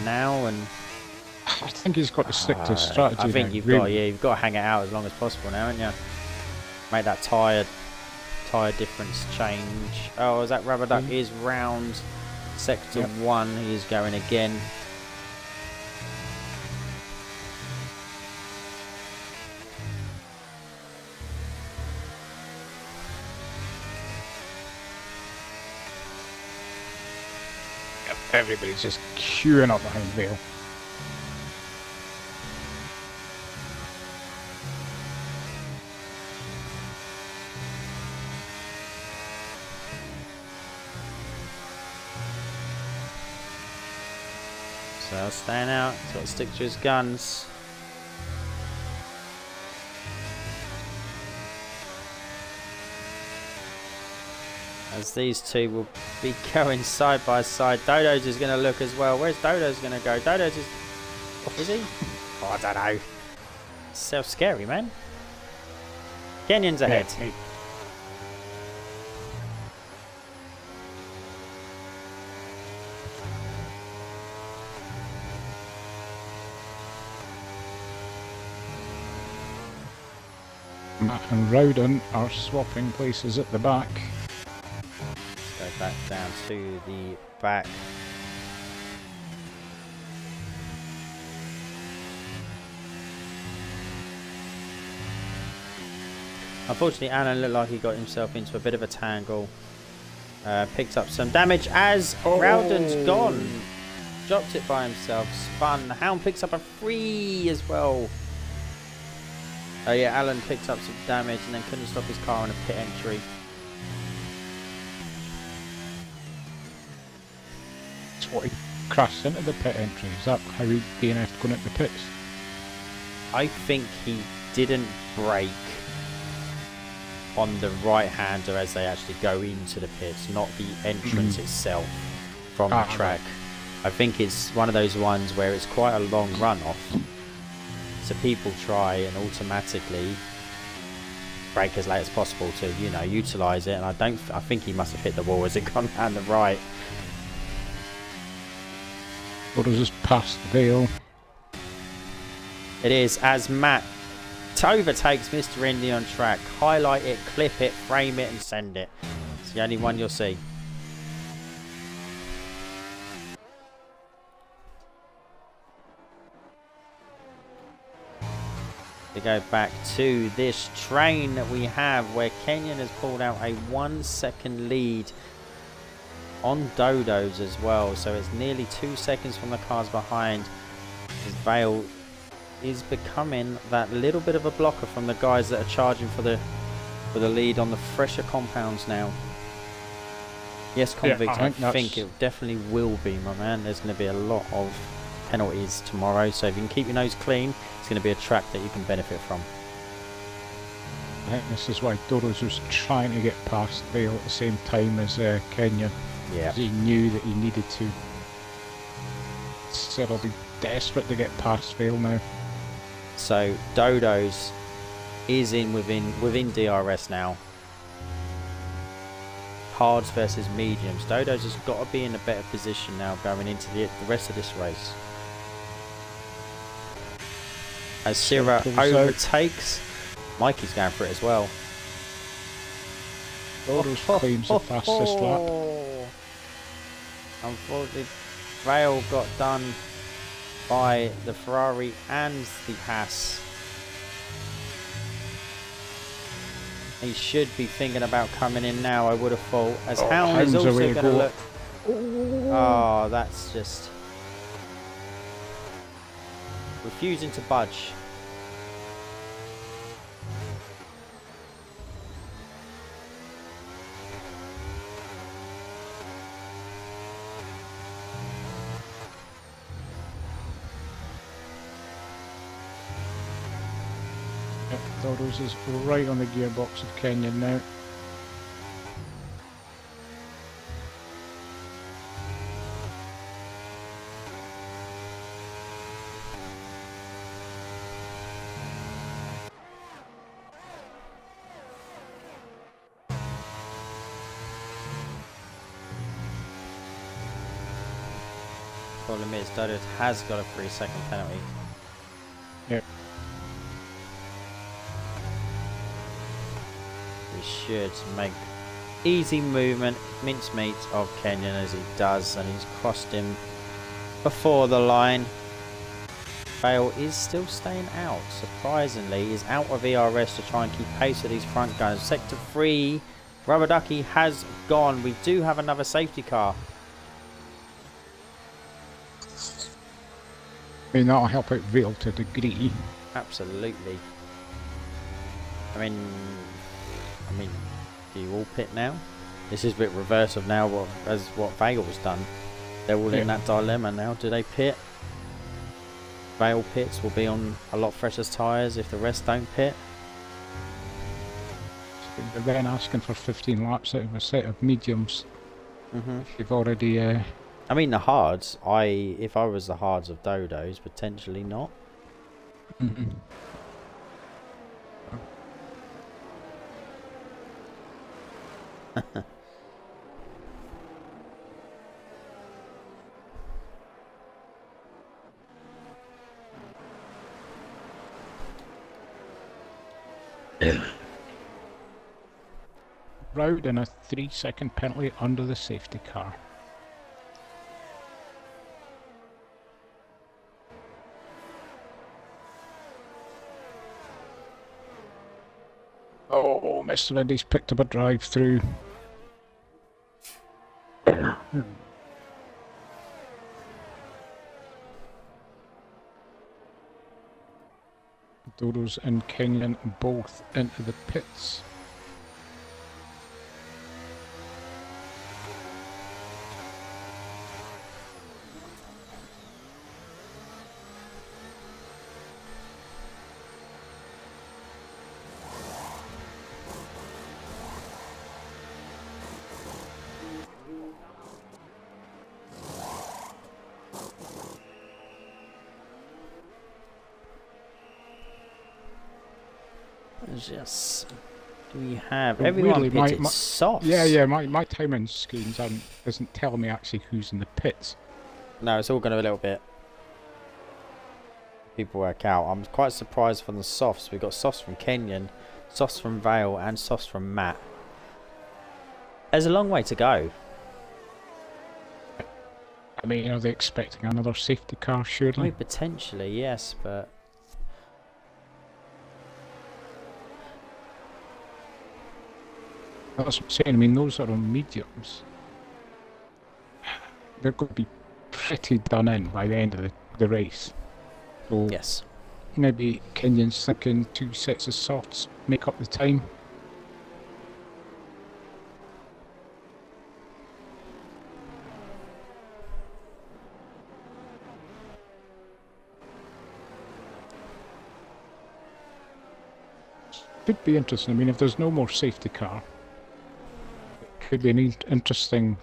now and... I think he's got to stick to strategy. I think now, you've really. got to hang it out as long as possible now, haven't you? Make that tyre difference change. Oh, as that Rubber Duck is round sector 1, he's going again. Everybody's just queuing up behind Vale. So staying out, got to stick to his guns. As these two will be going side by side. Dodos is going to look as well. Where's Dodos going to go? Dodos is... Is he? Oh, I don't know. It's so scary, man. Kenyon's ahead. Yeah, Matt and Rowden are swapping places at the back. Go back down to the back. Unfortunately, Alan looked like he got himself into a bit of a tangle. Picked up some damage as Rowden's gone. Dropped it by himself. Spun. The Hound picks up a free as well. Oh yeah, Alan picked up some damage and then couldn't stop his car on a pit entry. That's what he crashed into the pit entry. Is that how he DNF'd going at the pits? I think he didn't brake on the right-hander as they actually go into the pits, not the entrance itself from the track. I think it's one of those ones where it's quite a long run-off. So people try and automatically brake as late as possible to, you know, utilise it. And I think he must have hit the wall as it gone down the right. Or does this past Vale? It is, as Matt overtakes Mr. Indy on track. Highlight it, clip it, frame it and send it. It's the only one you'll see. To go back to this train that we have where Kenyon has pulled out a 1 second lead on Dodos as well, so it's nearly 2 seconds from the cars behind. As Vale is becoming that little bit of a blocker from the guys that are charging for the lead on the fresher compounds now. Yes, Convict, yeah, I think it definitely will be, my man. There's going to be a lot of penalties tomorrow, so if you can keep your nose clean, it's going to be a track that you can benefit from. I think this is why Dodos was trying to get past Vale at the same time as Kenyon. Yeah. He knew that he needed to. So he'll be desperate to get past Vale now. So Dodos is in within DRS now. Hards versus mediums. Dodos has got to be in a better position now going into the rest of this race. As Sierra overtakes, Mikey's going for it as well. Dodos claims the fastest lap. Unfortunately, Vale got done by the Ferrari and the Haas. He should be thinking about coming in now, I would have thought. As Hound is also going to look... Oh, that's just... refusing to budge. Dodos is right on the gearbox of Kenyon now. Problem is, Dodos has got a 3-second penalty. Yep. He should make easy movement, mincemeat of Kenyon as he does, and he's crossed him before the line. Vale is still staying out. Surprisingly, he's out of ERS to try and keep pace with these front guys. Sector 3, Rubber Ducky has gone. We do have another safety car. I mean, that'll help out Vale to a degree. Absolutely. I mean, do you all pit now? This is a bit reverse of now what Vale's done. They're all in that dilemma now. Do they pit? Vale pits will be on a lot fresher tyres if the rest don't pit. They're then asking for 15 laps out of a set of mediums. If you've already... I mean, the hards, if I was the hards of Dodos, potentially not. Round and a 3-second penalty under the safety car. Oh, Mr. Indy's picked up a drive through. Dodos and Kenyan both into the pits. Yes. Do we have Well, everyone weirdly, pitted my- softs? Yeah, my timing schemes isn't telling me actually who's in the pits. No, it's all going to a little bit. People work out. I'm quite surprised from the softs. We've got softs from Kenyan, softs from Vale, and softs from Matt. There's a long way to go. I mean, are they expecting another safety car, I mean, surely? potentially, yes, but That's what I'm saying. I mean, those are on mediums. They're going to be pretty done in by the end of the race. So yes. maybe Kenyans thinking 2 sets of softs make up the time. Could be interesting. I mean, if there's no more safety car, it could be an interesting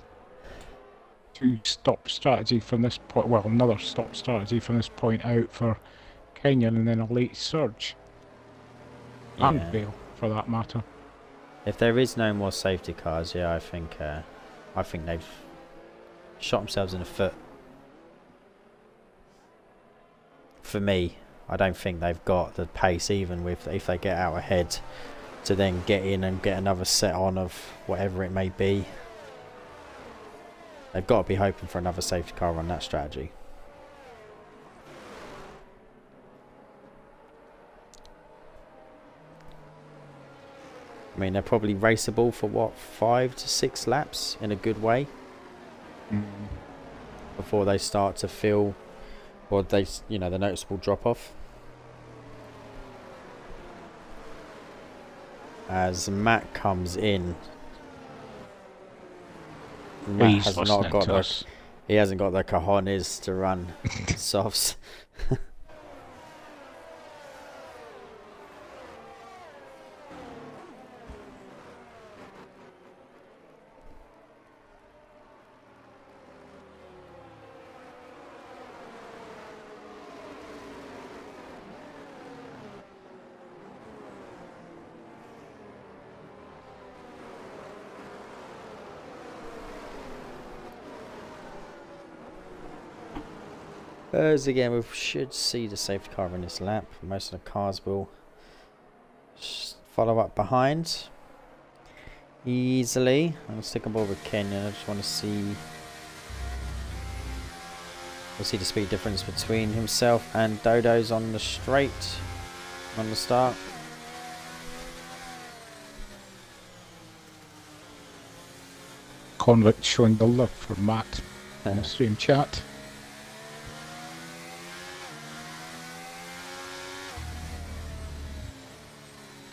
two-stop strategy from this point. Well, another stop strategy from this point out for Kenyan, and then a late surge. And Yeah. Vale, for that matter. If there is no more safety cars, yeah, I think they've shot themselves in the foot. For me, I don't think they've got the pace, even with if they get out ahead, to then get in and get another set on of whatever it may be. They've got to be hoping for another safety car on that strategy. I mean, they're probably raceable for what, 5 to 6 laps in a good way before they start to feel, or the noticeable drop off. As Matt comes in, Matt He's has not listening got to the, us. he hasn't got the cojones to run softs. As again, we should see the safety car in this lap. Most of the cars will follow up behind easily. I'm stick on board with Kenyan. I just want to see. We'll see the speed difference between himself and Dodo's on the straight on the start. Convict showing the love for Matt in the stream chat.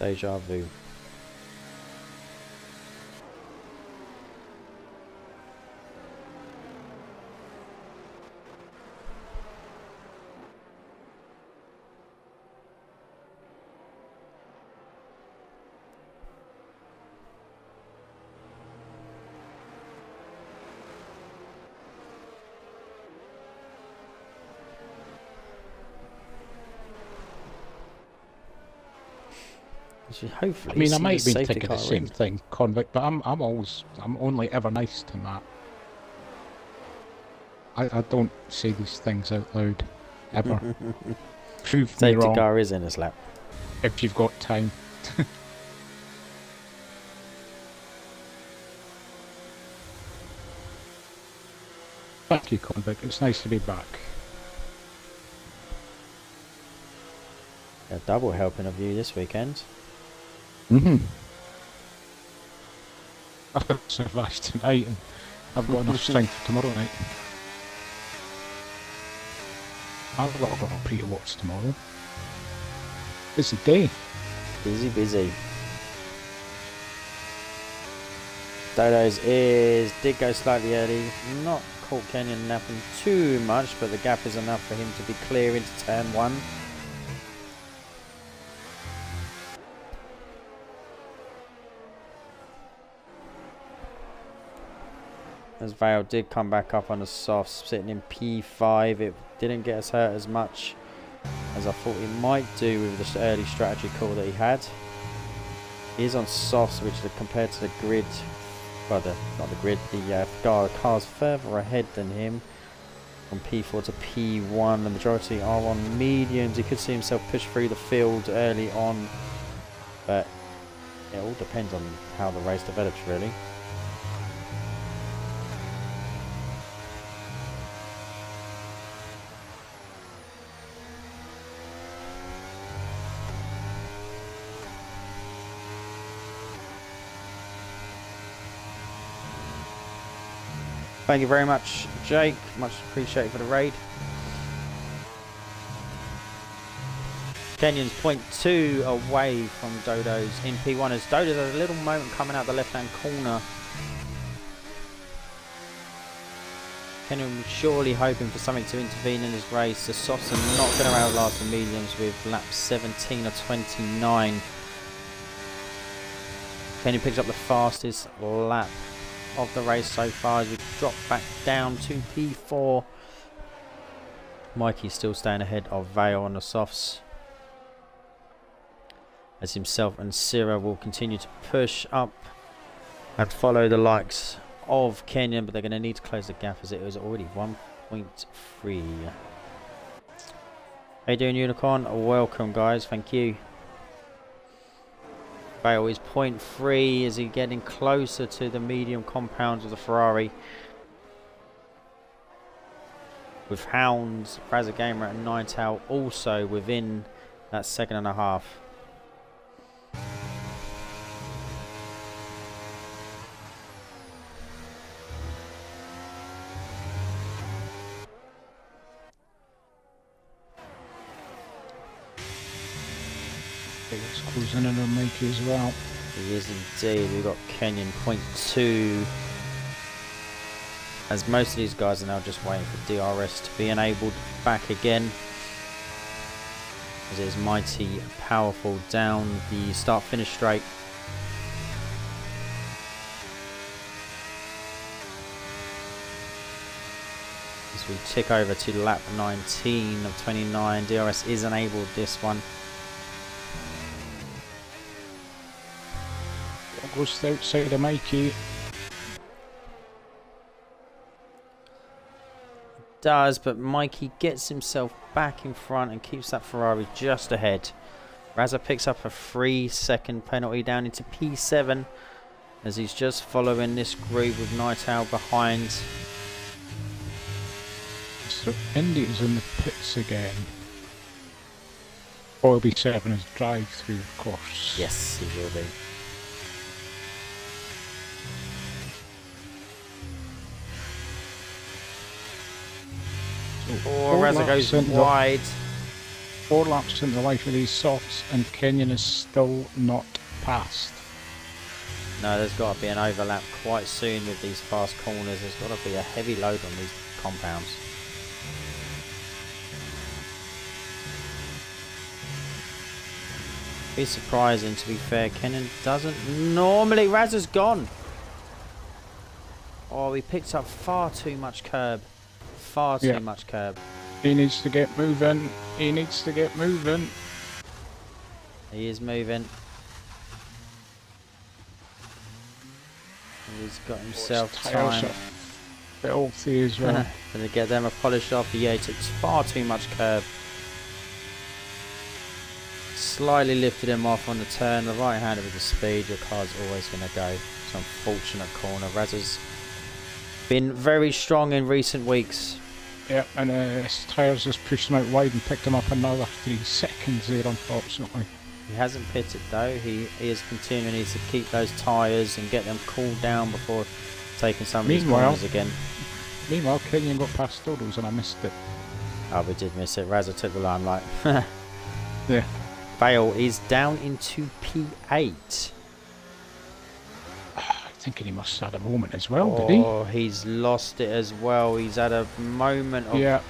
Deja vu. Hopefully, I mean, I see might the be safety thinking the car same in. thing, Convict, but I'm only ever nice to Matt. I don't say these things out loud, ever. Prove me Safety wrong car is in his lap. if you've got time. Thank you, Convict. It's nice to be back. A double helping of you this weekend. I've got to survive tonight, and I've got enough strength for tomorrow night. I've got a pre-watch tomorrow. Busy day. Busy, busy. Dodo's did go slightly early. Not caught Kenyon napping too much, but the gap is enough for him to be clear into turn 1. As Vale did come back up on the softs, sitting in P5. It didn't get us hurt as much as I thought it might do with the early strategy call that he had. He is on softs, which compared to the grid, well, not the grid, the car's further ahead than him. From P4 to P1, the majority are on mediums. He could see himself push through the field early on, but it all depends on how the race develops, really. Thank you very much, Jake. Much appreciated for the raid. Kenyon's 0.2 away from Dodo's in P1 as Dodo's has a little moment coming out the left-hand corner. Kenyon surely hoping for something to intervene in his race. The softs are not going to outlast the mediums with lap 17 or 29. Kenyon picks up the fastest lap of the race so far as we drop back down to P4. Mikey's still staying ahead of Vale on the softs, as himself and Sierra will continue to push up and follow the likes of Kenyon, but they're going to need to close the gap as it was already 1.3. How you doing, Unicorn? Welcome, guys. Thank you. Vale is 0.3. Is he getting closer to the medium compounds of the Ferrari? With Hounds, Razor Gamer and Nightowl also within that 2.5. It's closing in on Mikey as well. He is indeed. We've got Kenyon 0.2. As most of these guys are now just waiting for DRS to be enabled back again. As it is mighty powerful down the start-finish straight. As we tick over to lap 19 of 29, DRS is enabled this one. Goes outside of Mikey. Does, but Mikey gets himself back in front and keeps that Ferrari just ahead. Razza picks up a 3-second penalty down into P7 as he's just following this group with Nightowl behind. So Indy's in the pits again. Or it'll be 7 as drive through, of course. Yes, he will be. Oh, Razza goes wide. 4 laps into the life of these softs and Kenyon is still not passed. No, there's got to be an overlap quite soon with these fast corners. There's got to be a heavy load on these compounds. Be surprising, to be fair. Kenyon doesn't normally. Razza's gone. Oh, he picked up far too much curb. Far too much curb. He needs to get moving. He needs to get moving. He is moving. And he's got himself time. Filthy as well. Gonna get them a polish off. Yeah, he took far too much curb. Slightly lifted him off on the turn. The right hander with the speed, your car's always gonna go. It's an unfortunate corner. Razza's Been very strong in recent weeks. Yeah, and his tyres just pushed him out wide and picked him up another 3 seconds there, unfortunately. He hasn't pitted though. He is continuing to keep those tyres and get them cooled down before taking some of these corners again. Meanwhile, Kenyon got past Dodos and I missed it. Oh, we did miss it. Razza took the limelight. Yeah. Vale is down into P8. Thinking he must have had a moment as well, did he? Oh, he's lost it as well. He's had a moment of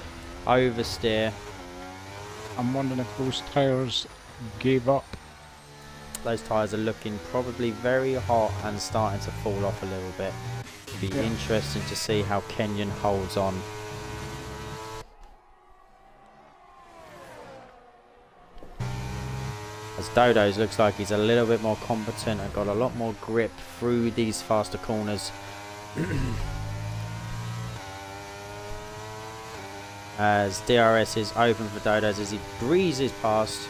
oversteer. I'm wondering if those tyres gave up. Those tyres are looking probably very hot and starting to fall off a little bit. It'll be interesting to see how Kenyon holds on. As Dodo's looks like he's a little bit more competent and got a lot more grip through these faster corners. As DRS is open for Dodo's as he breezes past.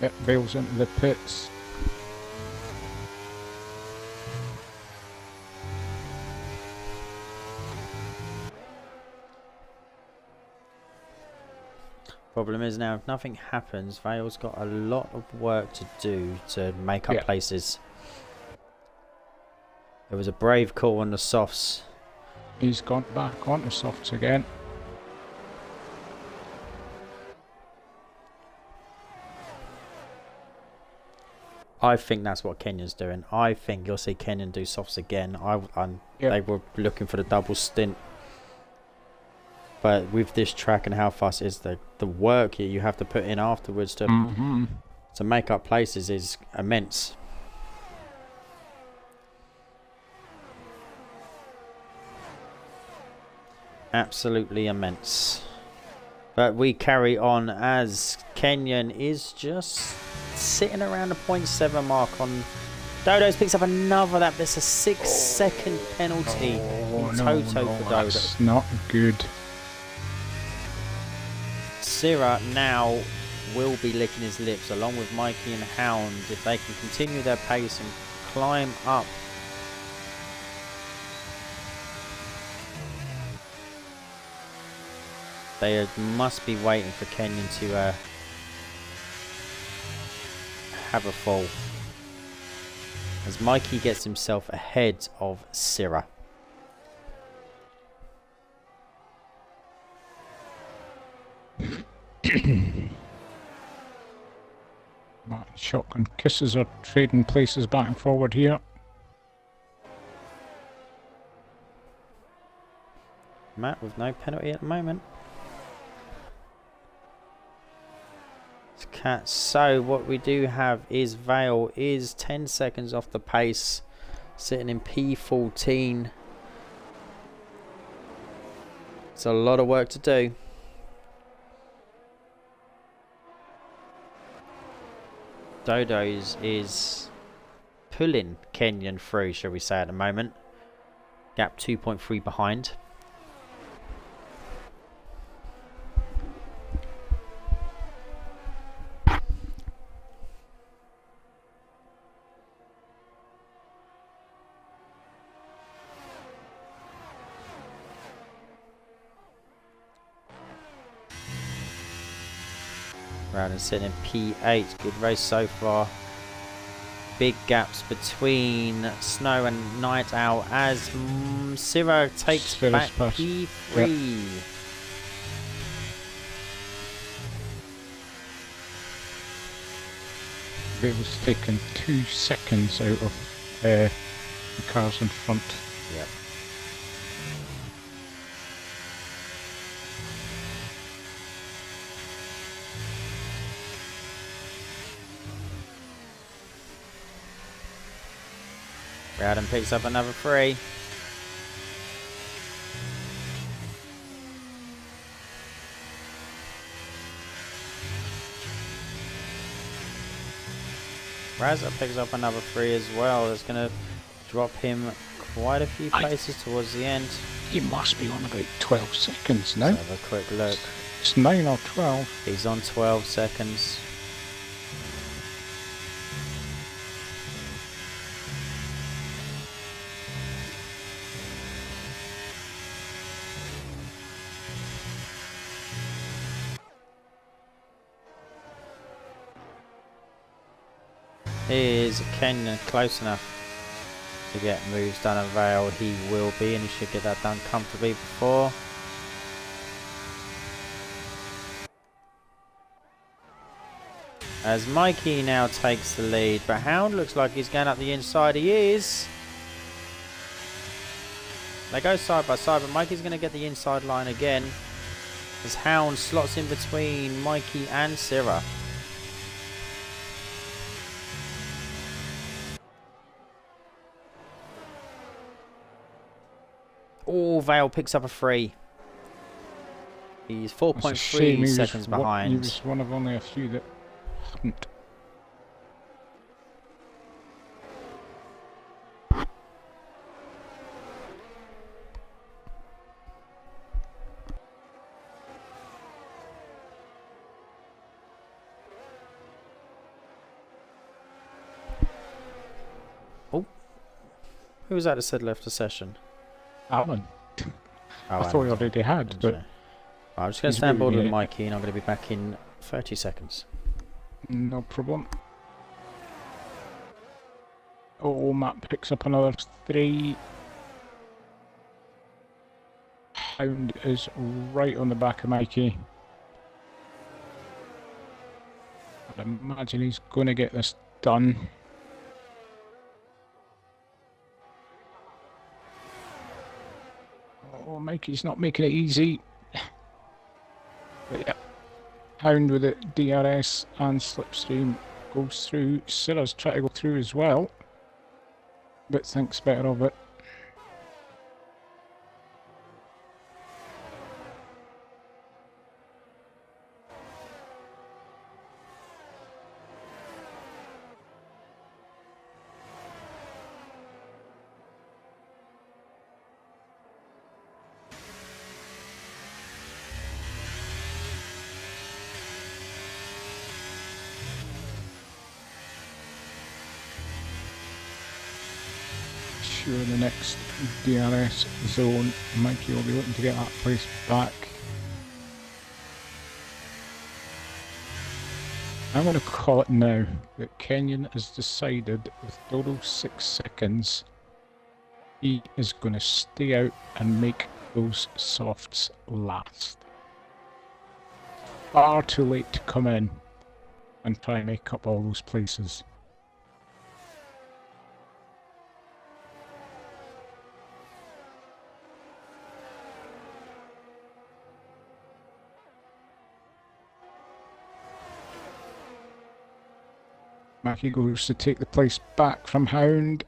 Yep, Vale's into the pits. Problem is now, if nothing happens, Vale's got a lot of work to do to make up places. It was a brave call on the softs. He's gone back onto softs again. I think that's what Kenyon's doing. I think you'll see Kenyon do softs again. They were looking for the double stint. But with this track and how fast it is, the work that you have to put in afterwards to make up places is immense. Absolutely immense. But we carry on as Kenyon is just sitting around the 0.7 mark on Dodo's. Picks up another. That's a 6-second penalty in toto for Dodo. That's not good. Syrah now will be licking his lips along with Mikey and Hound if they can continue their pace and climb up. They must be waiting for Kenyon to have a fall as Mikey gets himself ahead of Syrah. Shotgun kisses are trading places back and forward here. Matt with no penalty at the moment. So what we do have is Vale is 10 seconds off the pace, sitting in P14. It's a lot of work to do. Dodo's is pulling Kenyon through, shall we say, at the moment. Gap 2.3 behind. Rowden sitting in P8. Good race so far. Big gaps between Snow and Night Owl as Syrah takes back P3. Yep. It was taking 2 seconds out of the cars in front. Yep. Rowden picks up another 3. Razza picks up another 3 as well. That's going to drop him quite a few places towards the end. He must be on about 12 seconds now. Let's have a quick look. It's 9 or 12. He's on 12 seconds. Is Kenyon close enough to get moves done and Vale? He will be, and he should get that done comfortably before. As Mikey now takes the lead, but Hound looks like he's going up the inside. He is. They go side by side, but Mikey's going to get the inside line again as Hound slots in between Mikey and Syrah. Oh, Vale picks up a 3. He's 4.3 seconds behind. He was one of only a few that hadn't. Oh, who was that said left the session? Alan. Oh, I thought he already had, but I'm just going to stand board with Mikey, and I'm going to be back in 30 seconds. No problem. Oh, Matt picks up another 3. Hound is right on the back of Mikey. I'd imagine he's going to get this done. Oh, Mikey's not making it easy. But yeah, Hound with it, DRS and Slipstream goes through. Syrah's trying to go through as well, but thinks better of it. Sure, the next DRS zone, Mikey will be looking to get that place back. I'm going to call it now that Kenyon has decided with Dodo 6 seconds, he is going to stay out and make those softs last. Far too late to come in and try and make up all those places. Mackie goes to take the place back from Hound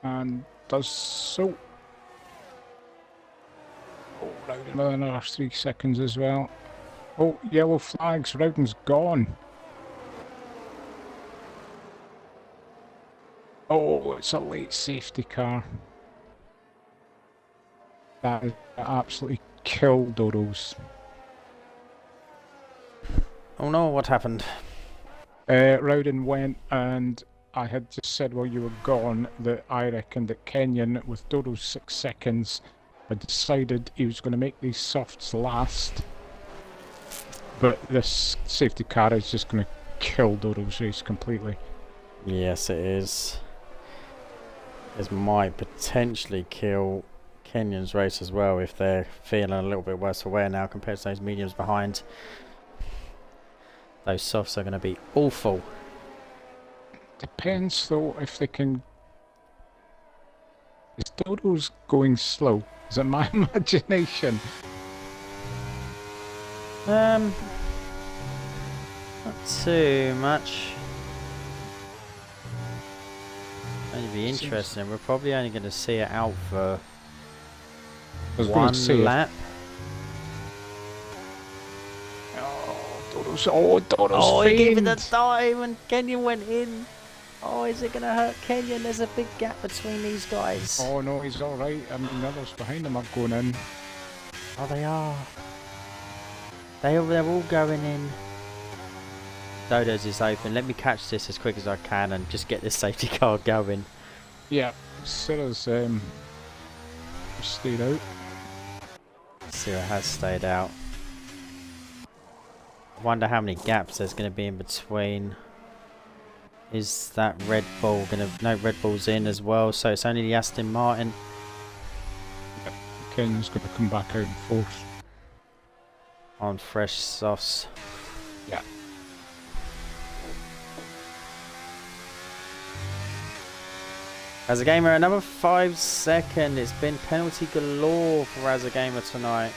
and does so. Oh, Rowden with another 3 seconds as well. Oh, yellow flags, Rowden's gone. Oh, it's a late safety car. That is absolutely killed Dodos. Oh no, what happened? Rowden went, and I had just said while you were gone that I reckoned that Kenyon, with Dodo's 6 seconds, had decided he was going to make these softs last. But this safety car is just going to kill Dodo's race completely. Yes, it is. This might potentially kill Kenyon's race as well if they're feeling a little bit worse for wear now compared to those mediums behind. Those softs are going to be awful. Depends though if they can. Is Dodo's going slow? Is it my imagination? Not too much. It'd be interesting. We're probably only going to see it out for one lap. Dodo's he gave it the dive and Kenyon went in. Oh, is it going to hurt Kenyon? There's a big gap between these guys. Oh no, he's alright. I mean, the others behind him are going in. Oh, they are. They're all going in. Dodo's is open. Let me catch this as quick as I can and just get this safety car going. Yeah, Syrah's stayed out. Syrah has stayed out. I wonder how many gaps there's going to be in between. Is that Red Bull gonna... No, Red Bull's in as well, so it's only the Aston Martin. Ken's going to come back out in fourth. On fresh softs. Yeah. As a gamer, another 5 second. It's been penalty galore for as a gamer tonight.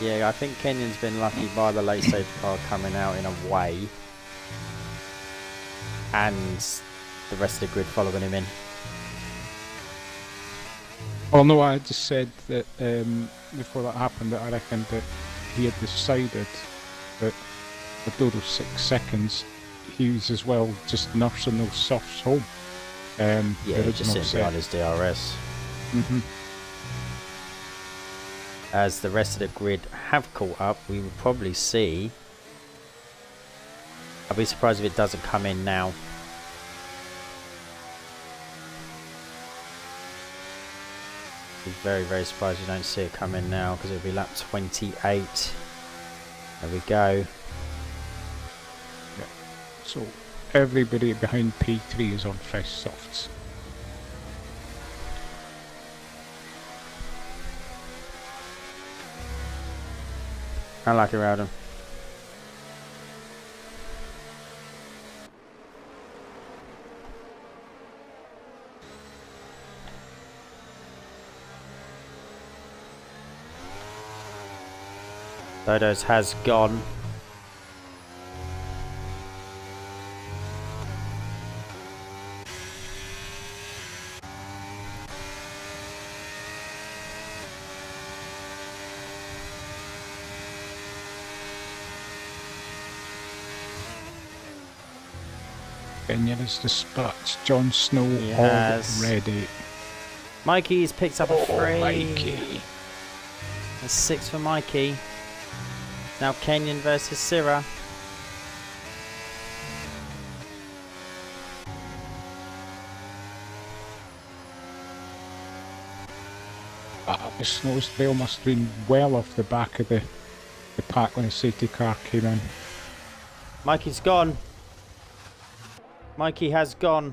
Yeah, I think Kenyon's been lucky by the late stage car coming out in a way. And the rest of the grid following him in. Oh no, I just said that before that happened that I reckoned that he had decided that with those 6 seconds he was as well just nursing those softs home. Yeah, he's just sitting behind his DRS. As the rest of the grid have caught up, we will probably see... I'll be surprised if it doesn't come in now. Be very, very surprised you don't see it come in now, because it'll be lap 28. There we go. Yeah. So everybody behind P3 is on fresh softs. I like it, Rowden. Dodo's has gone. Kenyon has dispatched Jon Snow already. Mikey's picked up a 3. Mikey. That's 6 for Mikey. Now Kenyon versus Syrah. The Snowsville must have been well off the back of the pack when the safety car came in. Mikey's gone. Mikey has gone.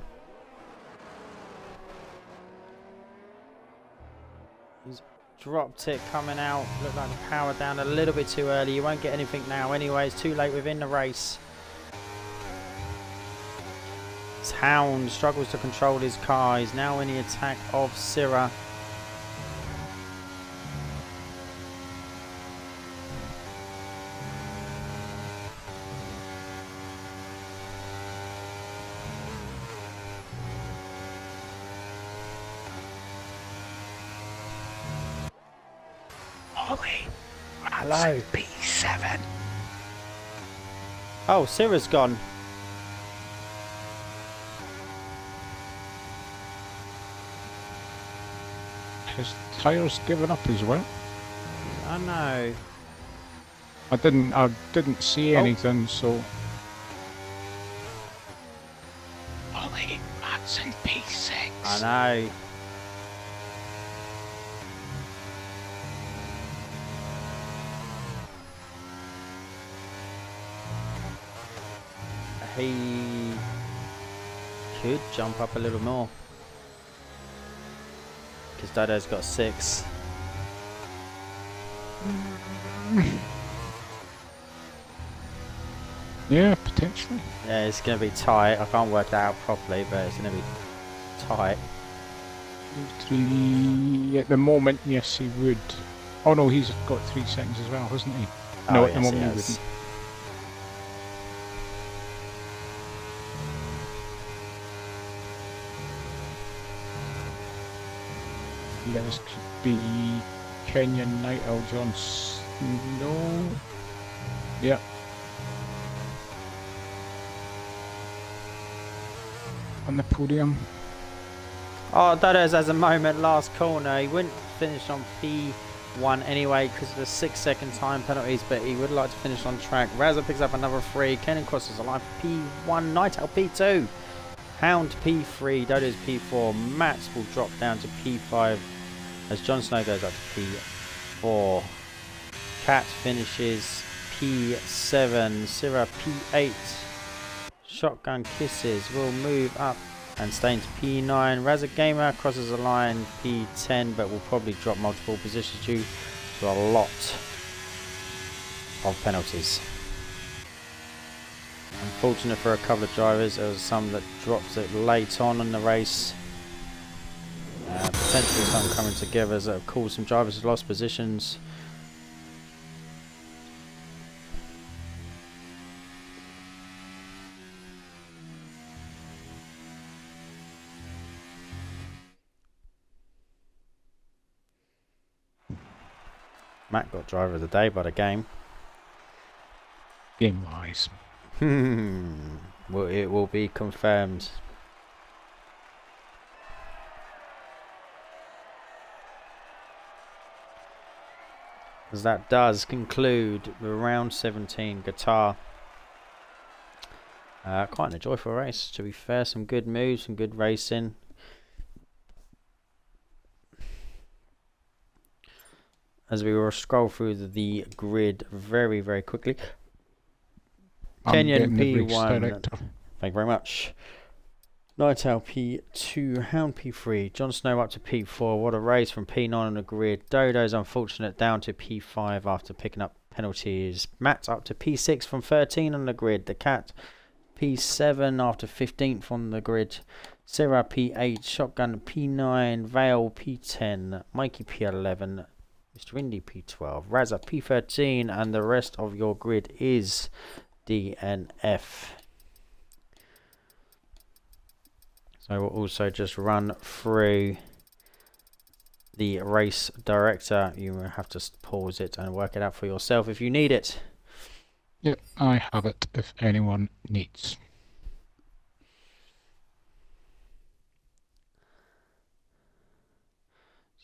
He's dropped it coming out. Looked like the power down a little bit too early. You won't get anything now anyway. It's too late within the race. Hound struggles to control his car. He's now in the attack of Syrah. Hello, P7. Oh, Syrah's gone. His tyres given up as well. I know. I didn't see anything, so. Ollie, that's in P6. I know. He could jump up a little more because Dodo's got 6. Yeah, potentially. Yeah, it's going to be tight. I can't work that out properly, but it's going to be tight. At the moment, yes, he would. Oh no, he's got 3 seconds as well, hasn't he? No, at the moment he wouldn't. Yeah, this could be Kenyon Nightingale, Jon Snow. Yeah. On the podium. Oh, Dodo's has a moment last corner. He wouldn't finish on P1 anyway because of the 6-second time penalties, but he would like to finish on track. Razza picks up another 3. Kenyon crosses the line for P1. Nightingale P2. Hound P3. Dodo's P4. Max will drop down to P5 as Jon Snow goes up to P4. Cat finishes P7. Syrah P8. Shotgun Kisses will move up and stay into P9. Raza Gamer crosses the line P10, but will probably drop multiple positions due to a lot of penalties. Unfortunate for a couple of drivers, there was some that dropped it late on in the race. Potentially some coming together that have caused some drivers who lost positions. Matt got driver of the day by the game. Game wise. Well, it will be confirmed. As that does conclude round 17 Qatar. Quite a joyful race, to be fair. Some good moves, some good racing. As we will scroll through the grid very, very quickly. Kenyan P1. Thank you very much. Nightowl P2, Hound P3, Jon Snow up to P4. What a race from P9 on the grid. Dodo's unfortunate down to P5 after picking up penalties. Matt up to P6 from 13 on the grid. The Cat P7 after 15th on the grid. Sarah P8, Shotgun P9, Vale P10, Mikey P11, Mr. Indy P12, Raza P13, and the rest of your grid is DNF. So we'll also just run through the race director. You will have to pause it and work it out for yourself if you need it. Yep, I have it if anyone needs.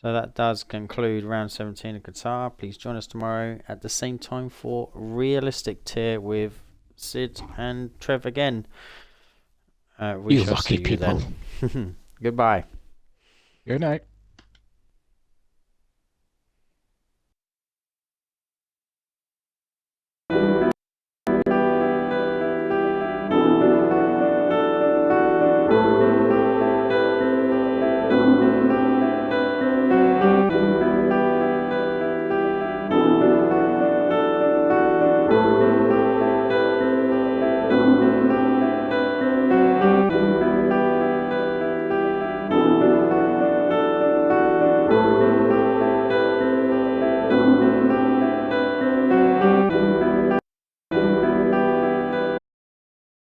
So that does conclude round 17 of Qatar. Please join us tomorrow at the same time for Realistic Tier with Sid and Trev again. We You shall lucky see you people. then. Goodbye. Good night.